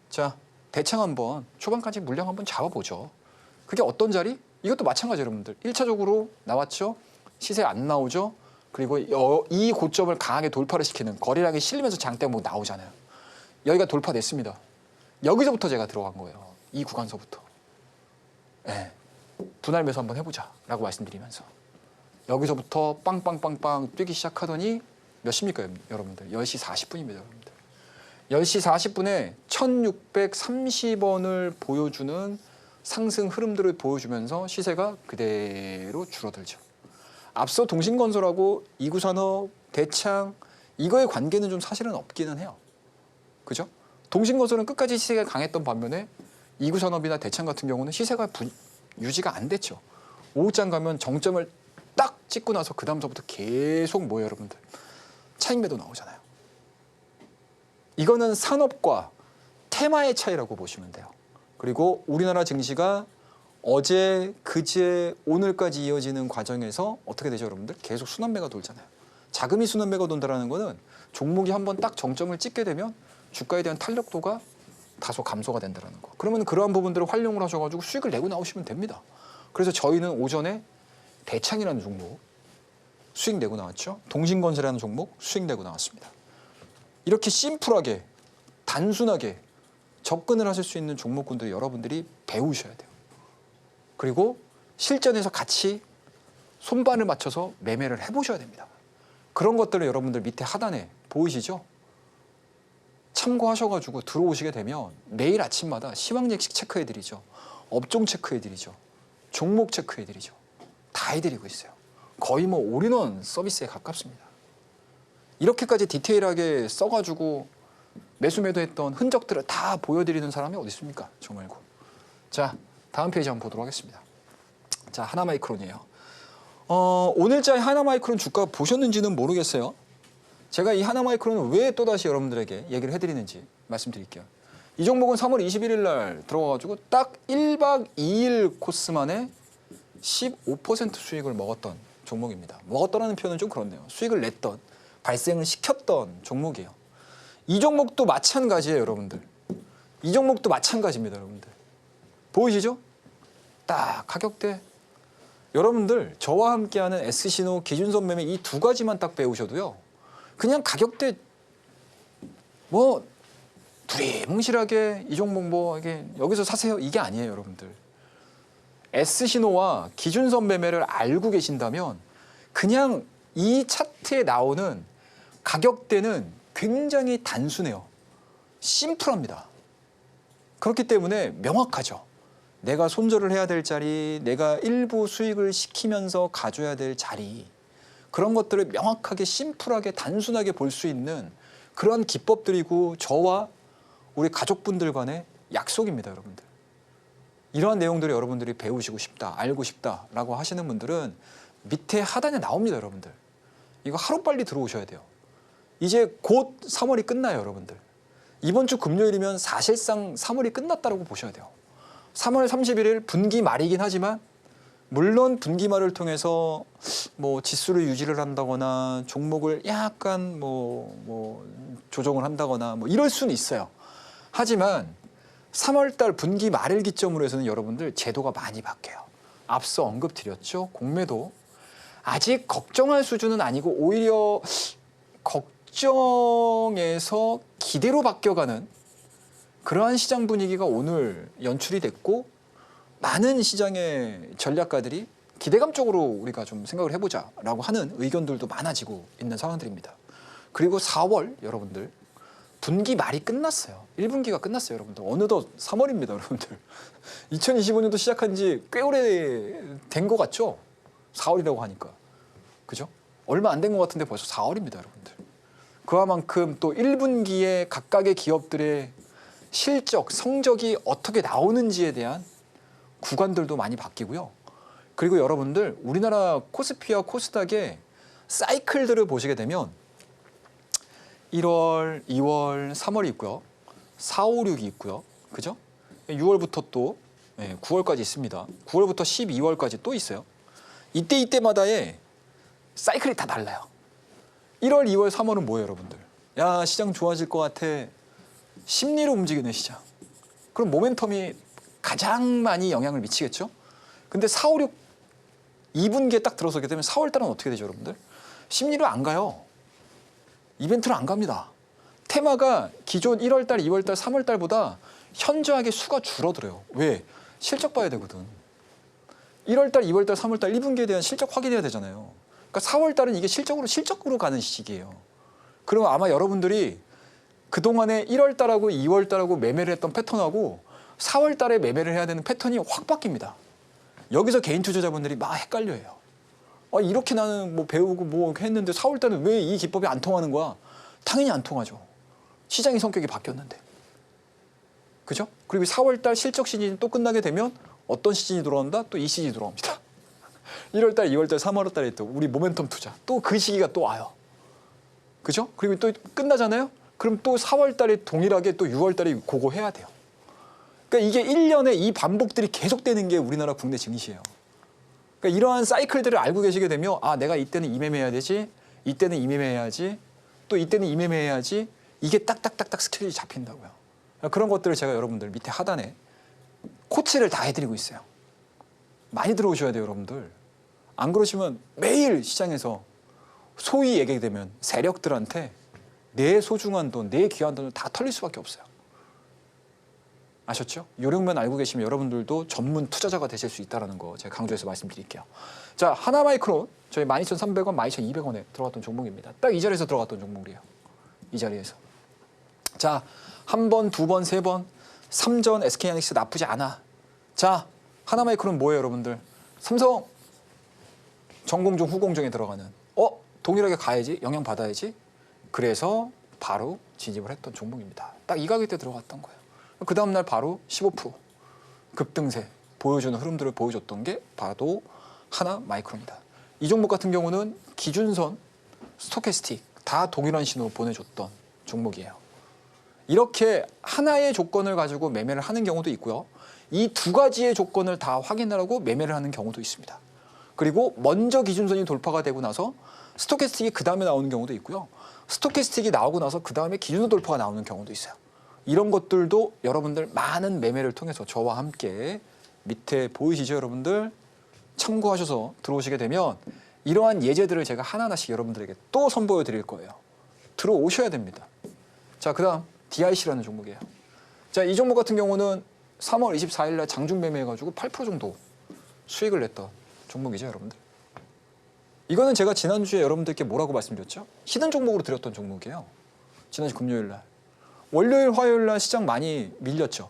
자, 대창 한번 초반까지 물량 한번 잡아보죠. 그게 어떤 자리? 이것도 마찬가지 여러분들. 1차적으로 나왔죠. 시세 안 나오죠. 그리고 이 고점을 강하게 돌파를 시키는 거래량이 실리면서 장대목 나오잖아요. 여기가 돌파됐습니다. 여기서부터 제가 들어간 거예요. 이 구간서부터. 네. 분할 매수 한번 해보자라고 말씀드리면서 여기서부터 빵빵빵빵 뛰기 시작하더니 몇 시입니까, 여러분들? 10시 40분입니다, 여러분들. 10시 40분에 1,630원을 보여주는 상승 흐름들을 보여주면서 시세가 그대로 줄어들죠. 앞서 동신건설하고 이구산업, 대창 이거의 관계는 좀 사실은 없기는 해요. 그죠? 동신건설은 끝까지 시세가 강했던 반면에 이구산업이나 대창 같은 경우는 시세가 유지가 안 됐죠. 오후장 가면 정점을 딱 찍고 나서 그 다음서부터 계속 뭐예요, 여러분들? 차익 매도 나오잖아요. 이거는 산업과 테마의 차이라고 보시면 돼요. 그리고 우리나라 증시가 어제, 그제, 오늘까지 이어지는 과정에서 어떻게 되죠, 여러분들? 계속 순환매가 돌잖아요. 자금이 순환매가 돈다라는 거는 종목이 한번 딱 정점을 찍게 되면 주가에 대한 탄력도가 다소 감소가 된다는 거. 그러면 그러한 부분들을 활용을 하셔가지고 수익을 내고 나오시면 됩니다. 그래서 저희는 오전에 대창이라는 종목 수익 내고 나왔죠. 동신건설이라는 종목 수익 내고 나왔습니다. 이렇게 심플하게 단순하게 접근을 하실 수 있는 종목군들 여러분들이 배우셔야 돼요. 그리고 실전에서 같이 손발을 맞춰서 매매를 해보셔야 됩니다. 그런 것들을 여러분들 밑에 하단에 보이시죠? 참고하셔가지고 들어오시게 되면 매일 아침마다 시황예측 체크해드리죠. 업종 체크해드리죠. 종목 체크해드리죠. 다 해드리고 있어요. 거의 뭐 올인원 서비스에 가깝습니다. 이렇게까지 디테일하게 써가지고 매수 매도했던 흔적들을 다 보여드리는 사람이 어디 있습니까? 저 말고. 자, 다음 페이지 한번 보도록 하겠습니다. 자, 하나마이크론이에요. 오늘자의 하나마이크론 주가 보셨는지는 모르겠어요. 제가 이 하나마이크론을 왜 또다시 여러분들에게 얘기를 해드리는지 말씀드릴게요. 이 종목은 3월 21일 날 들어가가지고 딱 1박 2일 코스 만에 15% 수익을 먹었던 종목입니다. 먹었다는 표현은 좀 그렇네요. 수익을 냈던, 발생을 시켰던 종목이에요. 이 종목도 마찬가지예요, 여러분들. 이 종목도 마찬가지입니다, 여러분들. 보이시죠? 딱 가격대. 여러분들 저와 함께하는 S신호, 기준선 매매 이 두 가지만 딱 배우셔도요. 그냥 가격대 뭐 두리뭉실하게 이 종목 뭐 이게 여기서 사세요 이게 아니에요, 여러분들. S신호와 기준선 매매를 알고 계신다면 그냥 이 차트에 나오는 가격대는 굉장히 단순해요. 심플합니다. 그렇기 때문에 명확하죠. 내가 손절을 해야 될 자리, 내가 일부 수익을 시키면서 가져야 될 자리, 그런 것들을 명확하게 심플하게 단순하게 볼 수 있는 그러한 기법들이고 저와 우리 가족분들 간의 약속입니다, 여러분들. 이러한 내용들을 여러분들이 배우시고 싶다, 알고 싶다라고 하시는 분들은 밑에 하단에 나옵니다, 여러분들. 이거 하루빨리 들어오셔야 돼요. 이제 곧 3월이 끝나요, 여러분들. 이번 주 금요일이면 사실상 3월이 끝났다고 보셔야 돼요. 3월 31일 분기 말이긴 하지만 물론 분기 말을 통해서 뭐 지수를 유지를 한다거나 종목을 약간 뭐 조정을 한다거나 뭐 이럴 수는 있어요. 하지만 3월 달 분기 말을 기점으로 해서는 여러분들 제도가 많이 바뀌어요. 앞서 언급드렸죠. 공매도 아직 걱정할 수준은 아니고 오히려 걱정에서 기대로 바뀌어가는 그러한 시장 분위기가 오늘 연출이 됐고 많은 시장의 전략가들이 기대감적으로 우리가 좀 생각을 해보자라고 하는 의견들도 많아지고 있는 상황들입니다. 그리고 4월 여러분들 분기 말이 끝났어요. 1분기가 끝났어요, 여러분들. 어느덧 3월입니다, 여러분들. 2025년도 시작한 지 꽤 오래된 것 같죠? 4월이라고 하니까. 그죠? 얼마 안 된 것 같은데 벌써 4월입니다, 여러분들. 그와 만큼 또 1분기에 각각의 기업들의 실적, 성적이 어떻게 나오는지에 대한 구간들도 많이 바뀌고요. 그리고 여러분들 우리나라 코스피와 코스닥의 사이클들을 보시게 되면 1월, 2월, 3월이 있고요. 4, 5, 6이 있고요. 그죠? 6월부터 또 9월까지 있습니다. 9월부터 12월까지 또 있어요. 이때마다의 사이클이 다 달라요. 1월, 2월, 3월은 뭐예요, 여러분들? 야, 시장 좋아질 것 같아. 심리로 움직이는 시장. 그럼 모멘텀이 가장 많이 영향을 미치겠죠? 근데 4, 5, 6, 2분기에 딱 들어서게 되면 4월 달은 어떻게 되죠, 여러분들? 심리로 안 가요. 이벤트로 안 갑니다. 테마가 기존 1월 달, 2월 달, 3월 달보다 현저하게 수가 줄어들어요. 왜? 실적 봐야 되거든. 1월 달, 2월 달, 3월 달 1분기에 대한 실적 확인해야 되잖아요. 그러니까 4월 달은 이게 실적으로 가는 시기예요. 그럼 아마 여러분들이 그동안에 1월 달하고 2월 달하고 매매를 했던 패턴하고 4월 달에 매매를 해야 되는 패턴이 확 바뀝니다. 여기서 개인 투자자분들이 막 헷갈려해요. 이렇게 나는 뭐 배우고 뭐 했는데 4월 달에 왜 이 기법이 안 통하는 거야? 당연히 안 통하죠. 시장의 성격이 바뀌었는데. 그죠? 그리고 4월 달 실적 시즌이 또 끝나게 되면 어떤 시즌이 돌아온다? 또 이 시즌이 돌아옵니다. 1월 달, 2월 달, 3월 달에 또 우리 모멘텀 투자. 또 그 시기가 또 와요. 그죠? 그리고 또 끝나잖아요? 그럼 또 4월 달에 동일하게 또 6월 달에 그거 해야 돼요. 그러니까 이게 1년에 이 반복들이 계속되는 게 우리나라 국내 증시예요. 그러니까 이러한 사이클들을 알고 계시게 되면 아, 내가 이때는 이 매매해야 되지, 이때는 이 매매해야지, 또 이때는 이 매매해야지, 이게 딱딱딱딱 스케줄이 잡힌다고요. 그런 것들을 제가 여러분들 밑에 하단에 코치를 다 해드리고 있어요. 많이 들어오셔야 돼요, 여러분들. 안 그러시면 매일 시장에서 소위 얘기되면 세력들한테 내 소중한 돈, 내 귀한 돈을 다 털릴 수밖에 없어요. 아셨죠? 요령만 알고 계시면 여러분들도 전문 투자자가 되실 수 있다는 거 제가 강조해서 말씀드릴게요. 자, 하나마이크론 저희 12,300원, 12,200원에 들어갔던 종목입니다. 딱 이 자리에서 들어갔던 종목이에요. 이 자리에서. 자, 한 번, 두 번, 세 번, 3전 SK하이닉스 나쁘지 않아. 자, 하나마이크론 뭐예요, 여러분들? 삼성 전공정, 후공정에 들어가는 동일하게 가야지, 영향 받아야지. 그래서 바로 진입을 했던 종목입니다. 딱 이 가격대 들어갔던 거예요. 그 다음날 바로 15% 급등세 보여주는 흐름들을 보여줬던 게 바로 하나마이크론이다. 이 종목 같은 경우는 기준선, 스토캐스틱 다 동일한 신호 보내줬던 종목이에요. 이렇게 하나의 조건을 가지고 매매를 하는 경우도 있고요. 이 두 가지의 조건을 다 확인하라고 매매를 하는 경우도 있습니다. 그리고 먼저 기준선이 돌파가 되고 나서 스토캐스틱이 그 다음에 나오는 경우도 있고요. 스토캐스틱이 나오고 나서 그 다음에 기준선 돌파가 나오는 경우도 있어요. 이런 것들도 여러분들 많은 매매를 통해서 저와 함께 밑에 보이시죠, 여러분들? 참고하셔서 들어오시게 되면 이러한 예제들을 제가 하나하나씩 여러분들에게 또 선보여 드릴 거예요. 들어오셔야 됩니다. 자, 그 다음 DIC라는 종목이에요. 자, 이 종목 같은 경우는 3월 24일 날 장중 매매해가지고 8% 정도 수익을 냈던 종목이죠, 여러분들. 이거는 제가 지난주에 여러분들께 뭐라고 말씀드렸죠? 히든 종목으로 드렸던 종목이에요. 지난주 금요일 날. 월요일, 화요일 날 시장 많이 밀렸죠.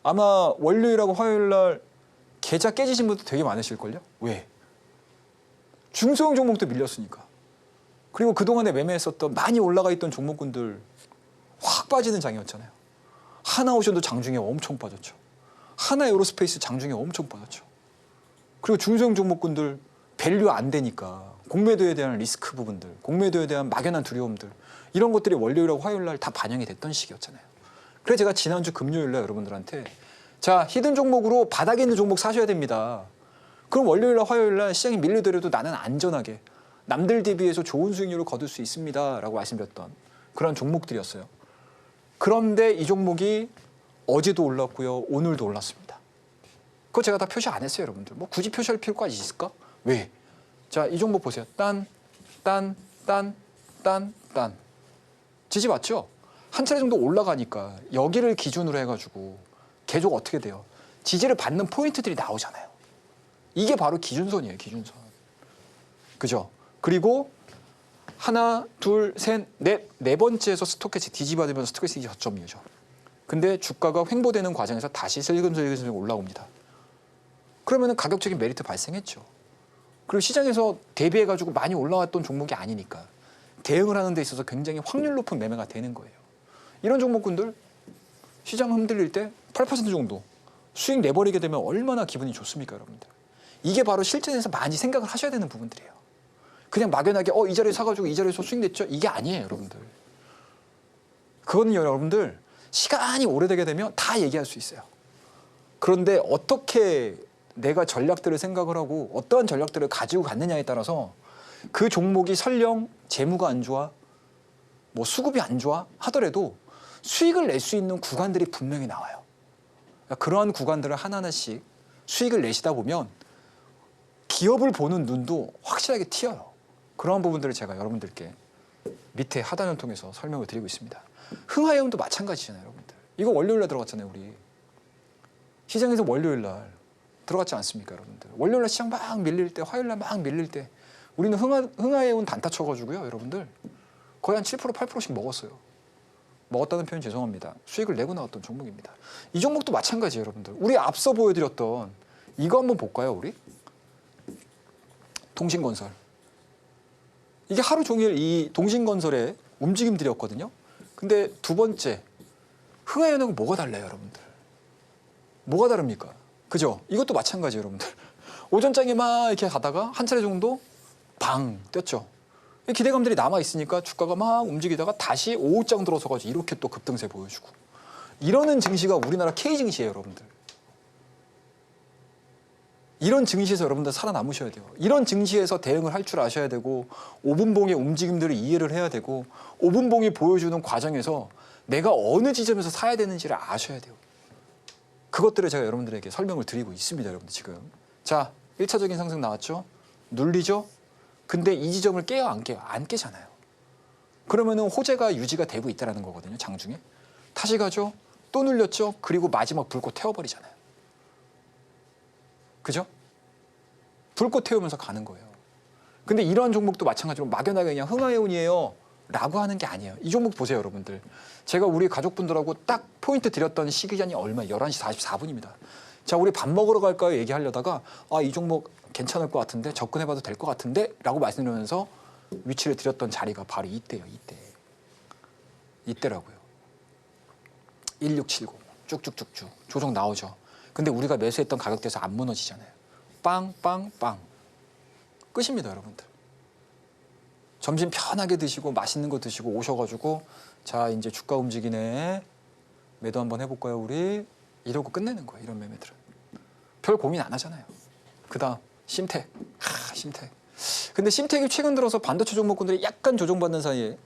아마 월요일하고 화요일 날 계좌 깨지신 분도 되게 많으실걸요? 왜? 중소형 종목도 밀렸으니까. 그리고 그동안에 매매했었던 많이 올라가 있던 종목군들 확 빠지는 장이었잖아요. 하나오션도 장중에 엄청 빠졌죠. 하나에어로스페이스 장중에 엄청 빠졌죠. 그리고 중소형 종목군들 밸류 안 되니까 공매도에 대한 리스크 부분들, 공매도에 대한 막연한 두려움들 이런 것들이 월요일하고 화요일 날 다 반영이 됐던 시기였잖아요. 그래서 제가 지난주 금요일 날 여러분들한테 자, 히든 종목으로 바닥에 있는 종목 사셔야 됩니다. 그럼 월요일날 화요일 날 시장이 밀리더라도 나는 안전하게 남들 대비해서 좋은 수익률을 거둘 수 있습니다 라고 말씀드렸던 그런 종목들이었어요. 그런데 이 종목이 어제도 올랐고요, 오늘도 올랐습니다. 그거 제가 다 표시 안 했어요, 여러분들. 뭐 굳이 표시할 필요가 있을까? 왜? 자, 이 종목 보세요. 딴. 지지 맞죠? 한 차례 정도 올라가니까 여기를 기준으로 해가지고 계속 어떻게 돼요? 지지를 받는 포인트들이 나오잖아요. 이게 바로 기준선이에요, 기준선. 그죠? 그리고 하나, 둘, 셋, 넷, 네 번째에서 스토캐스틱 뒤집어지면서 스토캐스틱이 저점이죠. 근데 주가가 횡보되는 과정에서 다시 슬금슬금 올라옵니다. 그러면 가격적인 메리트 발생했죠. 그리고 시장에서 대비해가지고 많이 올라왔던 종목이 아니니까 대응을 하는 데 있어서 굉장히 확률 높은 매매가 되는 거예요. 이런 종목군들 시장 흔들릴 때 8% 정도 수익 내버리게 되면 얼마나 기분이 좋습니까, 여러분들? 이게 바로 실전에서 많이 생각을 하셔야 되는 부분들이에요. 그냥 막연하게 이 자리에 사가지고 이 자리에서 수익 냈죠? 이게 아니에요, 여러분들. 그거는 여러분들 시간이 오래되게 되면 다 얘기할 수 있어요. 그런데 어떻게 내가 전략들을 생각을 하고 어떠한 전략들을 가지고 갔느냐에 따라서 그 종목이 설령 재무가 안 좋아, 뭐 수급이 안 좋아 하더라도 수익을 낼 수 있는 구간들이 분명히 나와요. 그러니까 그러한 구간들을 하나하나씩 수익을 내시다 보면 기업을 보는 눈도 확실하게 튀어요. 그러한 부분들을 제가 여러분들께 밑에 하단을 통해서 설명을 드리고 있습니다. 흥하해운도 마찬가지잖아요, 여러분들. 이거 월요일 날 들어갔잖아요, 우리. 시장에서 월요일 날 들어갔지 않습니까, 여러분들? 월요일 날 시장 막 밀릴 때, 화요일 날 막 밀릴 때 우리는 흥하해운 단타 쳐가지고요, 여러분들. 거의 한 7%, 8%씩 먹었어요. 먹었다는 표현 죄송합니다. 수익을 내고 나왔던 종목입니다. 이 종목도 마찬가지예요, 여러분들. 우리 앞서 보여드렸던 이거 한번 볼까요, 우리? 동신건설. 이게 하루 종일 이 동신건설의 움직임들이었거든요. 근데 두 번째, 흥하해운하고 뭐가 달라요, 여러분들? 뭐가 다릅니까? 그죠? 이것도 마찬가지예요, 여러분들. 오전장에 막 이렇게 가다가 한 차례 정도 방 뛰었죠. 기대감들이 남아있으니까 주가가 막 움직이다가 다시 오후장 들어서가지고 이렇게 또 급등세 보여주고 이러는 증시가 우리나라 K 증시예요, 여러분들. 이런 증시에서 여러분들 살아남으셔야 돼요. 이런 증시에서 대응을 할 줄 아셔야 되고 5분봉의 움직임들을 이해를 해야 되고 5분봉이 보여주는 과정에서 내가 어느 지점에서 사야 되는지를 아셔야 돼요. 그것들을 제가 여러분들에게 설명을 드리고 있습니다, 여러분들 지금. 자, 1차적인 상승 나왔죠? 눌리죠? 근데 이 지점을 깨요, 안 깨요? 안 깨잖아요. 그러면은 호재가 유지가 되고 있다는 거거든요, 장중에. 다시 가죠? 또 눌렸죠? 그리고 마지막 불꽃 태워버리잖아요. 그죠? 불꽃 태우면서 가는 거예요. 근데 이러한 종목도 마찬가지로 막연하게 그냥 흥하해운이에요 라고 하는 게 아니에요. 이 종목 보세요, 여러분들. 제가 우리 가족분들하고 딱 포인트 드렸던 시기간이 얼마예요? 11시 44분입니다. 자, 우리 밥 먹으러 갈까요? 얘기하려다가 이 종목 괜찮을 것 같은데, 접근해봐도 될 것 같은데 라고 말씀드리면서 위치를 드렸던 자리가 바로 이때예요. 이때라고요. 1670 쭉쭉쭉쭉 조정 나오죠. 근데 우리가 매수했던 가격대에서 안 무너지잖아요. 빵빵빵 끝입니다, 여러분들. 점심 편하게 드시고 맛있는 거 드시고 오셔가지고 자, 이제 주가 움직이네, 매도 한번 해볼까요 우리, 이러고 끝내는 거예요. 이런 매매들은 별 고민 안 하잖아요. 그 다음 심택. 심택. 근데 심택이 최근 들어서 반도체 종목군들이 약간 조정받는 사이에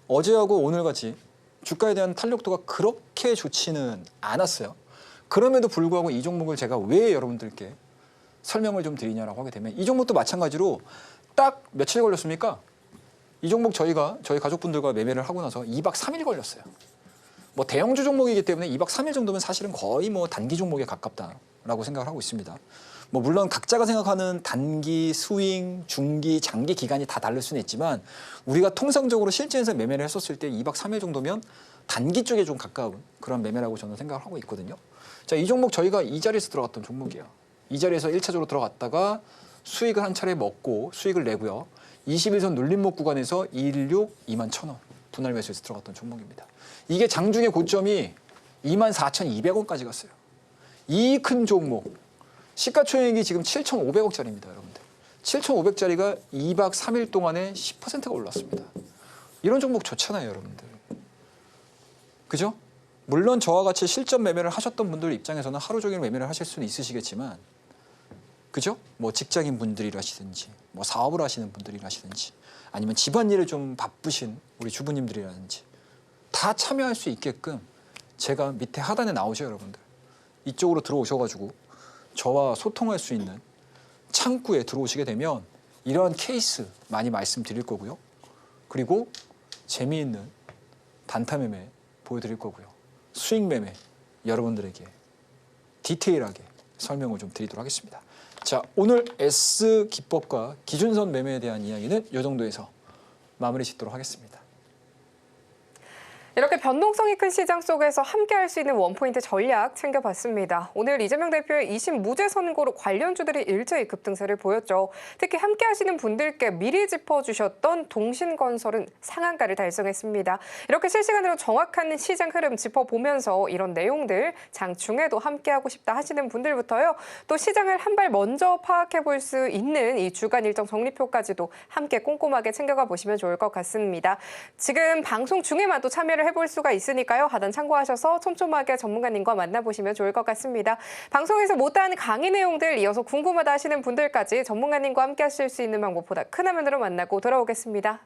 어제하고 오늘같이 주가에 대한 탄력도가 그렇게 좋지는 않았어요. 그럼에도 불구하고 이 종목을 제가 왜 여러분들께 설명을 좀 드리냐라고 하게 되면, 이 종목도 마찬가지로 딱 며칠 걸렸습니까? 이 종목 저희 가족분들과 매매를 하고 나서 2박 3일 걸렸어요. 뭐 대형주 종목이기 때문에 2박 3일 정도면 사실은 거의 뭐 단기 종목에 가깝다라고 생각을 하고 있습니다. 뭐 물론 각자가 생각하는 단기, 스윙, 중기, 장기 기간이 다 다를 수는 있지만 우리가 통상적으로 실전에서 매매를 했었을 때 2박 3일 정도면 단기 쪽에 좀 가까운 그런 매매라고 저는 생각을 하고 있거든요. 자, 이 종목 저희가 이 자리에서 들어갔던 종목이에요. 이 자리에서 1차적으로 들어갔다가 수익을 한 차례 먹고 수익을 내고요. 21선 눌림목 구간에서 216, 21,000원 분할 매수에서 들어갔던 종목입니다. 이게 장중의 고점이 24,200원까지 갔어요. 이 큰 종목. 시가총액이 지금 7,500억짜리입니다, 여러분들. 7,500짜리가 2박 3일 동안에 10%가 올랐습니다. 이런 종목 좋잖아요, 여러분들. 그죠? 물론 저와 같이 실전 매매를 하셨던 분들 입장에서는 하루 종일 매매를 하실 수는 있으시겠지만, 그죠? 뭐 직장인 분들이라시든지, 뭐 사업을 하시는 분들이라시든지, 아니면 집안일을 좀 바쁘신 우리 주부님들이라든지 다 참여할 수 있게끔 제가 밑에 하단에 나오죠, 여러분들. 이쪽으로 들어오셔가지고 저와 소통할 수 있는 창구에 들어오시게 되면 이러한 케이스 많이 말씀드릴 거고요. 그리고 재미있는 단타 매매 보여드릴 거고요. 수익 매매 여러분들에게 디테일하게 설명을 좀 드리도록 하겠습니다. 자, 오늘 S 기법과 기준선 매매에 대한 이야기는 이 정도에서 마무리 짓도록 하겠습니다. 이렇게 변동성이 큰 시장 속에서 함께 할 수 있는 원포인트 전략 챙겨봤습니다. 오늘 이재명 대표의 2심 무죄 선고로 관련주들이 일제히 급등세를 보였죠. 특히 함께 하시는 분들께 미리 짚어주셨던 동신건설은 상한가를 달성했습니다. 이렇게 실시간으로 정확한 시장 흐름 짚어보면서 이런 내용들 장중에도 함께하고 싶다 하시는 분들부터요. 또 시장을 한 발 먼저 파악해볼 수 있는 이 주간 일정 정리표까지도 함께 꼼꼼하게 챙겨가 보시면 좋을 것 같습니다. 지금 방송 중에만 또 참여를 해볼 수가 있으니까요. 하단 참고하셔서 촘촘하게 전문가님과 만나보시면 좋을 것 같습니다. 방송에서 못다한 강의 내용들 이어서 궁금하다 하시는 분들까지 전문가님과 함께 하실 수 있는 방법보다 큰 화면으로 만나고 돌아오겠습니다.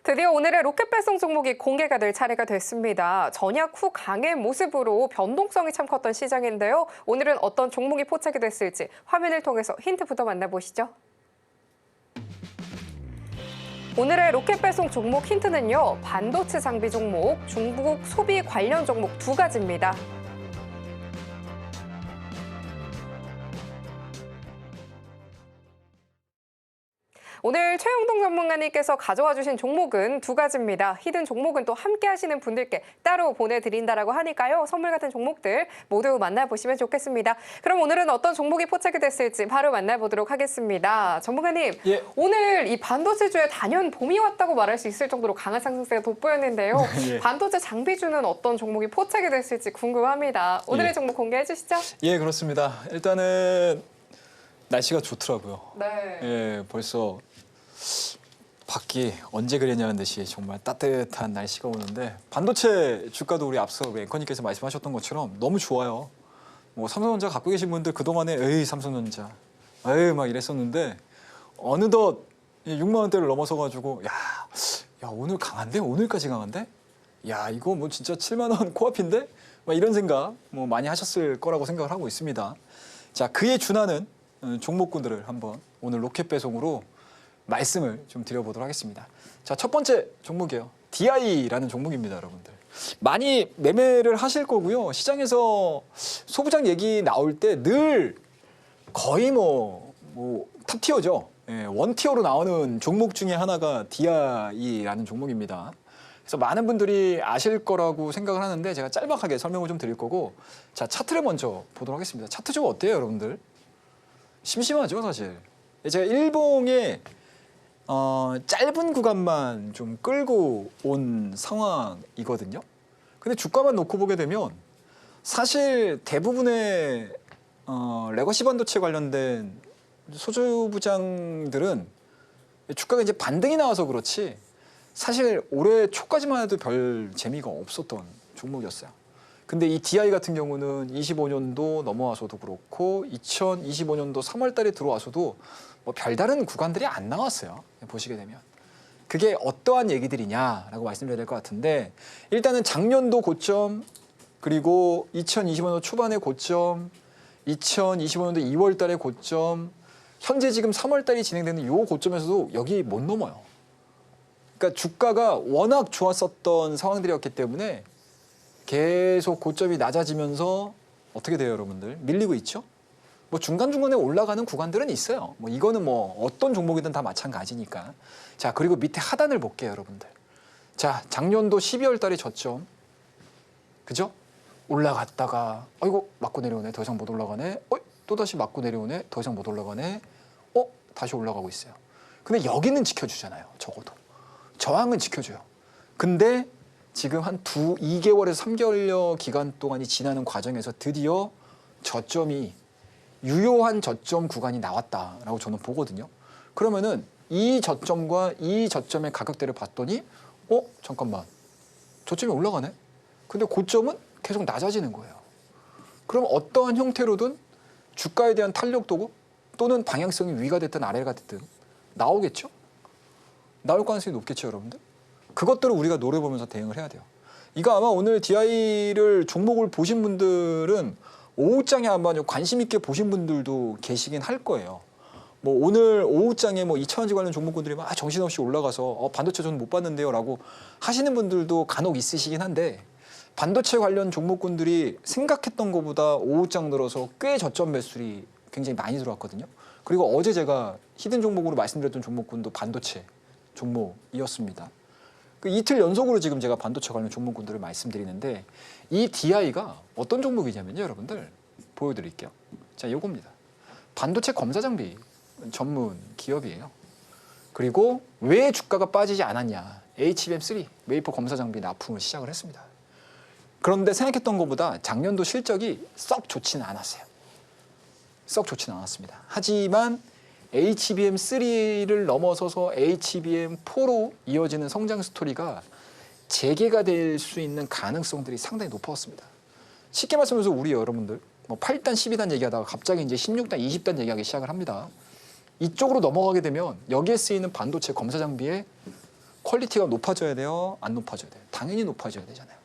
드디어 오늘의 로켓 배송 종목이 공개가 될 차례가 됐습니다. 전약 후 강의 모습으로 변동성이 참 컸던 시장인데요. 오늘은 어떤 종목이 포착이 됐을지 화면을 통해서 힌트부터 만나보시죠. 오늘의 로켓 배송 종목 힌트는요. 반도체 장비 종목, 중국 소비 관련 종목 두 가지입니다. 오늘 최영동 전문가님께서 가져와 주신 종목은 두 가지입니다. 히든 종목은 또 함께 하시는 분들께 따로 보내드린다라고 하니까요. 선물 같은 종목들 모두 만나보시면 좋겠습니다. 그럼 오늘은 어떤 종목이 포착이 됐을지 바로 만나보도록 하겠습니다. 전문가님, 예. 오늘 이 반도체주에 단연 봄이 왔다고 말할 수 있을 정도로 강한 상승세가 돋보였는데요. 예. 반도체 장비주는 어떤 종목이 포착이 됐을지 궁금합니다. 오늘의 예. 종목 공개해 주시죠. 예, 그렇습니다. 일단은 날씨가 좋더라고요. 네. 예, 벌써 밖이 언제 그랬냐는 듯이 정말 따뜻한 날씨가 오는데 반도체 주가도 우리 앞서 우리 앵커님께서 말씀하셨던 것처럼 너무 좋아요. 뭐 삼성전자 갖고 계신 분들 그동안에 에이 삼성전자 에이 막 이랬었는데 어느덧 6만 원대를 넘어서 가지고 야 오늘 강한데? 오늘까지 강한데? 야 이거 뭐 진짜 7만 원 코앞인데? 막 이런 생각 뭐 많이 하셨을 거라고 생각을 하고 있습니다. 자, 그에 준하는 종목군들을 한번 오늘 로켓 배송으로 말씀을 좀 드려보도록 하겠습니다. 자, 첫 번째 종목이에요. DI라는 종목입니다, 여러분들. 많이 매매를 하실 거고요. 시장에서 소부장 얘기 나올 때 늘 거의 탑티어죠. 예, 원티어로 나오는 종목 중에 하나가 DI라는 종목입니다. 그래서 많은 분들이 아실 거라고 생각을 하는데 제가 짤막하게 설명을 좀 드릴 거고, 자, 차트를 먼저 보도록 하겠습니다. 차트 좀 어때요, 여러분들? 심심하죠, 사실. 제가 일봉에 짧은 구간만 좀 끌고 온 상황이거든요. 근데 주가만 놓고 보게 되면 사실 대부분의 레거시 반도체 관련된 소주부장들은 주가가 이제 반등이 나와서 그렇지 사실 올해 초까지만 해도 별 재미가 없었던 종목이었어요. 근데 이 DI 같은 경우는 25년도 넘어와서도 그렇고 2025년도 3월 달에 들어와서도 뭐 별다른 구간들이 안 나왔어요. 보시게 되면. 그게 어떠한 얘기들이냐라고 말씀드려야 될 것 같은데 일단은 작년도 고점 그리고 2025년도 초반의 고점 2025년도 2월 달의 고점 현재 지금 3월 달이 진행되는 이 고점에서도 여기 못 넘어요. 그러니까 주가가 워낙 좋았었던 상황들이었기 때문에 계속 고점이 낮아지면서 어떻게 돼요, 여러분들? 밀리고 있죠? 뭐 중간중간에 올라가는 구간들은 있어요. 뭐 이거는 뭐 어떤 종목이든 다 마찬가지니까. 자, 그리고 밑에 하단을 볼게요, 여러분들. 자, 작년도 12월 달에 저점. 그죠? 올라갔다가 아이고 맞고 내려오네. 더 이상 못 올라가네. 또다시 맞고 내려오네. 더 이상 못 올라가네. 다시 올라가고 있어요. 근데 여기는 지켜주잖아요. 적어도. 저항은 지켜줘요. 근데 지금 한 2개월에서 3개월여 기간 동안이 지나는 과정에서 드디어 저점이 유효한 저점 구간이 나왔다라고 저는 보거든요. 그러면은 이 저점과 이 저점의 가격대를 봤더니 잠깐만. 저점이 올라가네. 근데 고점은 계속 낮아지는 거예요. 그럼 어떠한 형태로든 주가에 대한 탄력도구 또는 방향성이 위가 됐든 아래가 됐든 나오겠죠? 나올 가능성이 높겠죠, 여러분들? 그것들을 우리가 노려보면서 대응을 해야 돼요. 이거 아마 오늘 DI를 종목을 보신 분들은 오후장에 아마 좀 관심 있게 보신 분들도 계시긴 할 거예요. 뭐 오늘 오후장에 뭐 2차원지 관련 종목군들이 막 정신없이 올라가서 반도체 저는 못 봤는데요 라고 하시는 분들도 간혹 있으시긴 한데 반도체 관련 종목군들이 생각했던 것보다 오후장 들어서 꽤 저점 매수들이 굉장히 많이 들어왔거든요. 그리고 어제 제가 히든 종목으로 말씀드렸던 종목군도 반도체 종목이었습니다. 그 이틀 연속으로 지금 제가 반도체 관련 종목군들을 말씀드리는데 이 DI가 어떤 종목이냐면요, 여러분들 보여드릴게요. 자, 요겁니다. 반도체 검사 장비 전문 기업이에요. 그리고 왜 주가가 빠지지 않았냐? HBM3 웨이퍼 검사 장비 납품을 시작을 했습니다. 그런데 생각했던 것보다 작년도 실적이 썩 좋지는 않았어요. 썩 좋지는 않았습니다. 하지만 HBM3를 넘어서서 HBM4로 이어지는 성장 스토리가 재개가 될 수 있는 가능성들이 상당히 높았습니다. 쉽게 말씀해서 우리 여러분들 뭐 8단, 12단 얘기하다가 갑자기 이제 16단, 20단 얘기하기 시작을 합니다. 이쪽으로 넘어가게 되면 여기에 쓰이는 반도체 검사 장비의 퀄리티가 높아져야 돼요? 안 높아져야 돼요? 당연히 높아져야 되잖아요.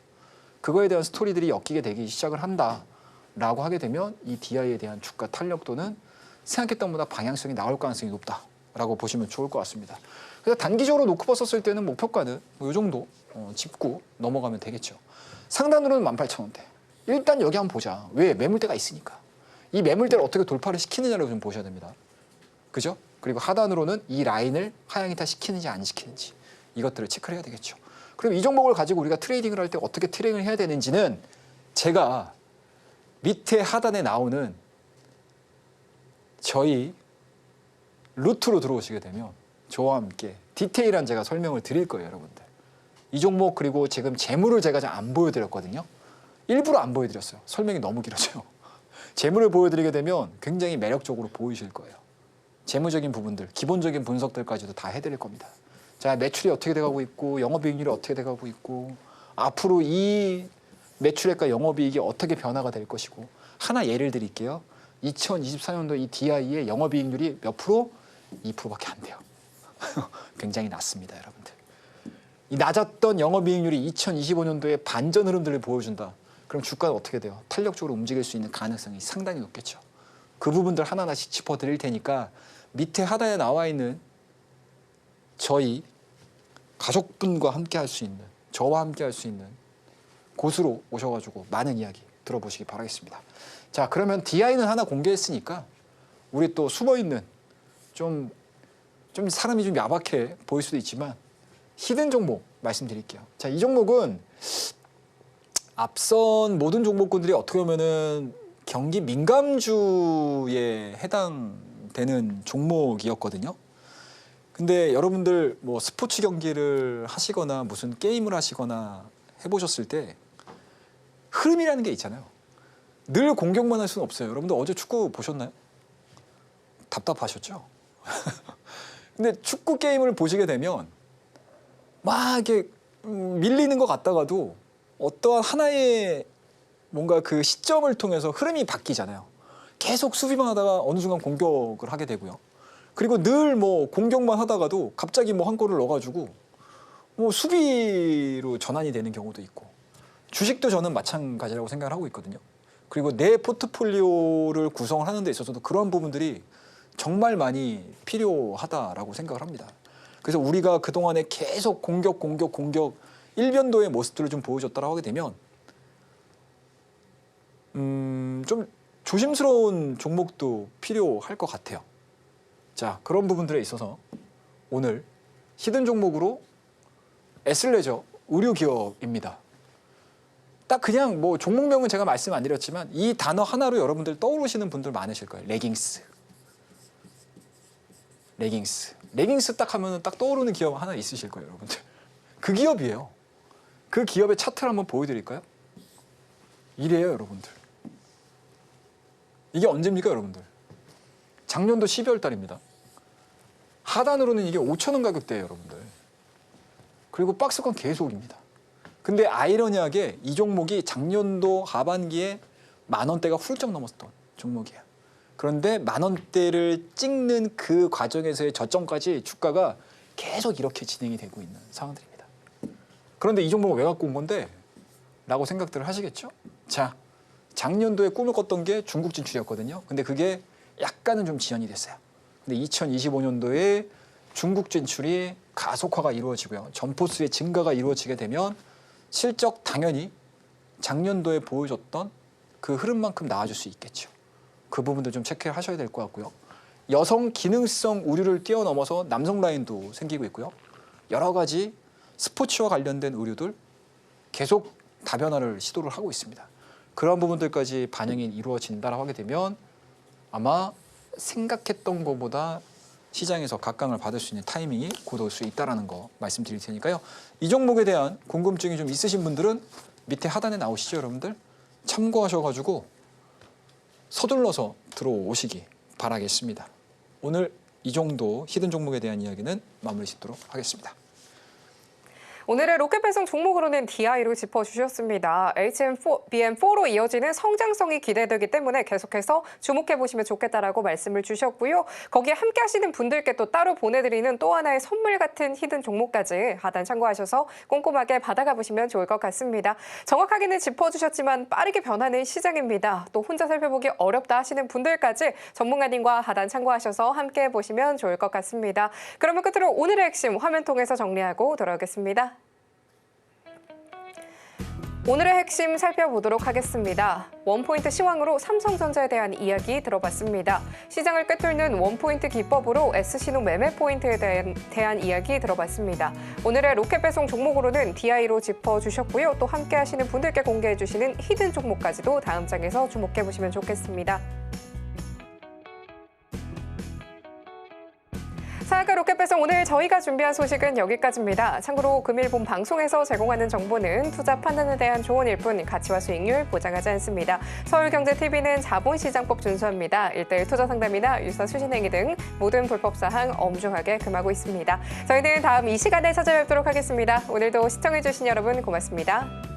그거에 대한 스토리들이 엮이게 되기 시작을 한다라고 하게 되면 이 DI에 대한 주가 탄력도는 생각했던 것보다 방향성이 나올 가능성이 높다. 라고 보시면 좋을 것 같습니다. 그래서 단기적으로 놓고 봤었을 때는 목표가는 뭐 이 정도 짚고 넘어가면 되겠죠. 상단으로는 18,000원대. 일단 여기 한번 보자. 왜? 매물대가 있으니까. 이 매물대를 어떻게 돌파를 시키느냐를 좀 보셔야 됩니다. 그죠? 그리고 하단으로는 이 라인을 하향이탈 시키는지 안 시키는지 이것들을 체크를 해야 되겠죠. 그럼 이 종목을 가지고 우리가 트레이딩을 할 때 어떻게 트레이딩을 해야 되는지는 제가 밑에 하단에 나오는 저희 루트로 들어오시게 되면 저와 함께 디테일한 제가 설명을 드릴 거예요, 여러분들. 이 종목 그리고 지금 재물을 제가 잘 안 보여드렸거든요. 일부러 안 보여드렸어요. 설명이 너무 길어져요. 재물을 보여드리게 되면 굉장히 매력적으로 보이실 거예요. 재무적인 부분들, 기본적인 분석들까지도 다 해드릴 겁니다. 자, 매출이 어떻게 돼가고 있고 영업이익률이 어떻게 돼가고 있고 앞으로 이 매출액과 영업이익이 어떻게 변화가 될 것이고 하나 예를 드릴게요. 2024년도 이 DI의 영업이익률이 몇 프로? 2%밖에 안 돼요. 굉장히 낮습니다, 여러분들. 이 낮았던 영업이익률이 2025년도에 반전 흐름들을 보여준다. 그럼 주가는 어떻게 돼요? 탄력적으로 움직일 수 있는 가능성이 상당히 높겠죠. 그 부분들 하나하나씩 짚어드릴 테니까 밑에 하단에 나와 있는 저희 가족분과 함께 할 수 있는, 저와 함께 할 수 있는 곳으로 오셔가지고 많은 이야기 들어보시기 바라겠습니다. 자, 그러면 DI는 하나 공개했으니까 우리 또 숨어있는 좀 사람이 좀 야박해 보일 수도 있지만 히든 종목 말씀드릴게요. 자, 이 종목은 앞선 모든 종목군들이 어떻게 보면은 경기 민감주에 해당되는 종목이었거든요. 근데 여러분들 뭐 스포츠 경기를 하시거나 무슨 게임을 하시거나 해보셨을 때 흐름이라는 게 있잖아요. 늘 공격만 할 수는 없어요. 여러분들 어제 축구 보셨나요? 답답하셨죠? 근데 축구 게임을 보시게 되면 막 이렇게 밀리는 것 같다가도 어떠한 하나의 뭔가 그 시점을 통해서 흐름이 바뀌잖아요. 계속 수비만 하다가 어느 순간 공격을 하게 되고요. 그리고 늘 뭐 공격만 하다가도 갑자기 뭐 한 골을 넣어가지고 뭐 수비로 전환이 되는 경우도 있고 주식도 저는 마찬가지라고 생각을 하고 있거든요. 그리고 내 포트폴리오를 구성을 하는 데 있어서도 그런 부분들이 정말 많이 필요하다라고 생각을 합니다. 그래서 우리가 그동안에 계속 공격 일변도의 모습들을 좀 보여줬다라고 하게 되면 좀 조심스러운 종목도 필요할 것 같아요. 자, 그런 부분들에 있어서 오늘 히든 종목으로 에슬레저 의료기업입니다. 딱 그냥 뭐 종목명은 제가 말씀 안 드렸지만 이 단어 하나로 여러분들 떠오르시는 분들 많으실 거예요. 레깅스 딱 하면 딱 떠오르는 기업 하나 있으실 거예요, 여러분들. 그 기업이에요. 그 기업의 차트를 한번 보여드릴까요? 이래요, 여러분들. 이게 언제입니까, 여러분들? 작년도 12월 달입니다. 하단으로는 이게 5,000원 가격대예요, 여러분들. 그리고 박스권 계속입니다. 근데 아이러니하게 이 종목이 작년도 하반기에 10,000원대가 훌쩍 넘었던 종목이에요. 그런데 10,000원대를 찍는 그 과정에서의 저점까지 주가가 계속 이렇게 진행이 되고 있는 상황들입니다. 그런데 이 종목을 왜 갖고 온 건데? 라고 생각들을 하시겠죠? 자, 작년도에 꿈을 꿨던 게 중국 진출이었거든요. 근데 그게 약간은 좀 지연이 됐어요. 근데 2025년도에 중국 진출이 가속화가 이루어지고요. 점포수의 증가가 이루어지게 되면 실적 당연히 작년도에 보여줬던 그 흐름만큼 나아질 수 있겠죠. 그 부분도 좀 체크를 하셔야 될 것 같고요. 여성 기능성 의류를 뛰어넘어서 남성 라인도 생기고 있고요. 여러 가지 스포츠와 관련된 의류들 계속 다변화를 시도를 하고 있습니다. 그런 부분들까지 반영이 이루어진다라고 하게 되면 아마 생각했던 것보다 시장에서 각광을 받을 수 있는 타이밍이 곧 올 수 있다는 거 말씀드릴 테니까요. 이 종목에 대한 궁금증이 좀 있으신 분들은 밑에 하단에 나오시죠, 여러분들? 참고하셔가지고 서둘러서 들어오시기 바라겠습니다. 오늘 이 정도 히든 종목에 대한 이야기는 마무리 짓도록 하겠습니다. 오늘의 로켓배송 종목으로는 DI로 짚어주셨습니다. HBM4로 이어지는 성장성이 기대되기 때문에 계속해서 주목해보시면 좋겠다라고 말씀을 주셨고요. 거기에 함께 하시는 분들께 또 따로 보내드리는 또 하나의 선물 같은 히든 종목까지 하단 참고하셔서 꼼꼼하게 받아가 보시면 좋을 것 같습니다. 정확하게는 짚어주셨지만 빠르게 변하는 시장입니다. 또 혼자 살펴보기 어렵다 하시는 분들까지 전문가님과 하단 참고하셔서 함께 보시면 좋을 것 같습니다. 그러면 끝으로 오늘의 핵심 화면 통해서 정리하고 돌아오겠습니다. 오늘의 핵심 살펴보도록 하겠습니다. 원포인트 시황으로 삼성전자에 대한 이야기 들어봤습니다. 시장을 꿰뚫는 원포인트 기법으로 S신호 매매 포인트에 대한 이야기 들어봤습니다. 오늘의 로켓배송 종목으로는 DI로 짚어주셨고요. 또 함께 하시는 분들께 공개해주시는 히든 종목까지도 다음 장에서 주목해보시면 좋겠습니다. 사야가 로켓배송 오늘 저희가 준비한 소식은 여기까지입니다. 참고로 금일 본 방송에서 제공하는 정보는 투자 판단에 대한 조언일 뿐 가치와 수익률 보장하지 않습니다. 서울경제TV는 자본시장법 준수합니다. 1:1 투자 상담이나 유사 수신행위 등 모든 불법사항 엄중하게 금하고 있습니다. 저희는 다음 이 시간에 찾아뵙도록 하겠습니다. 오늘도 시청해주신 여러분 고맙습니다.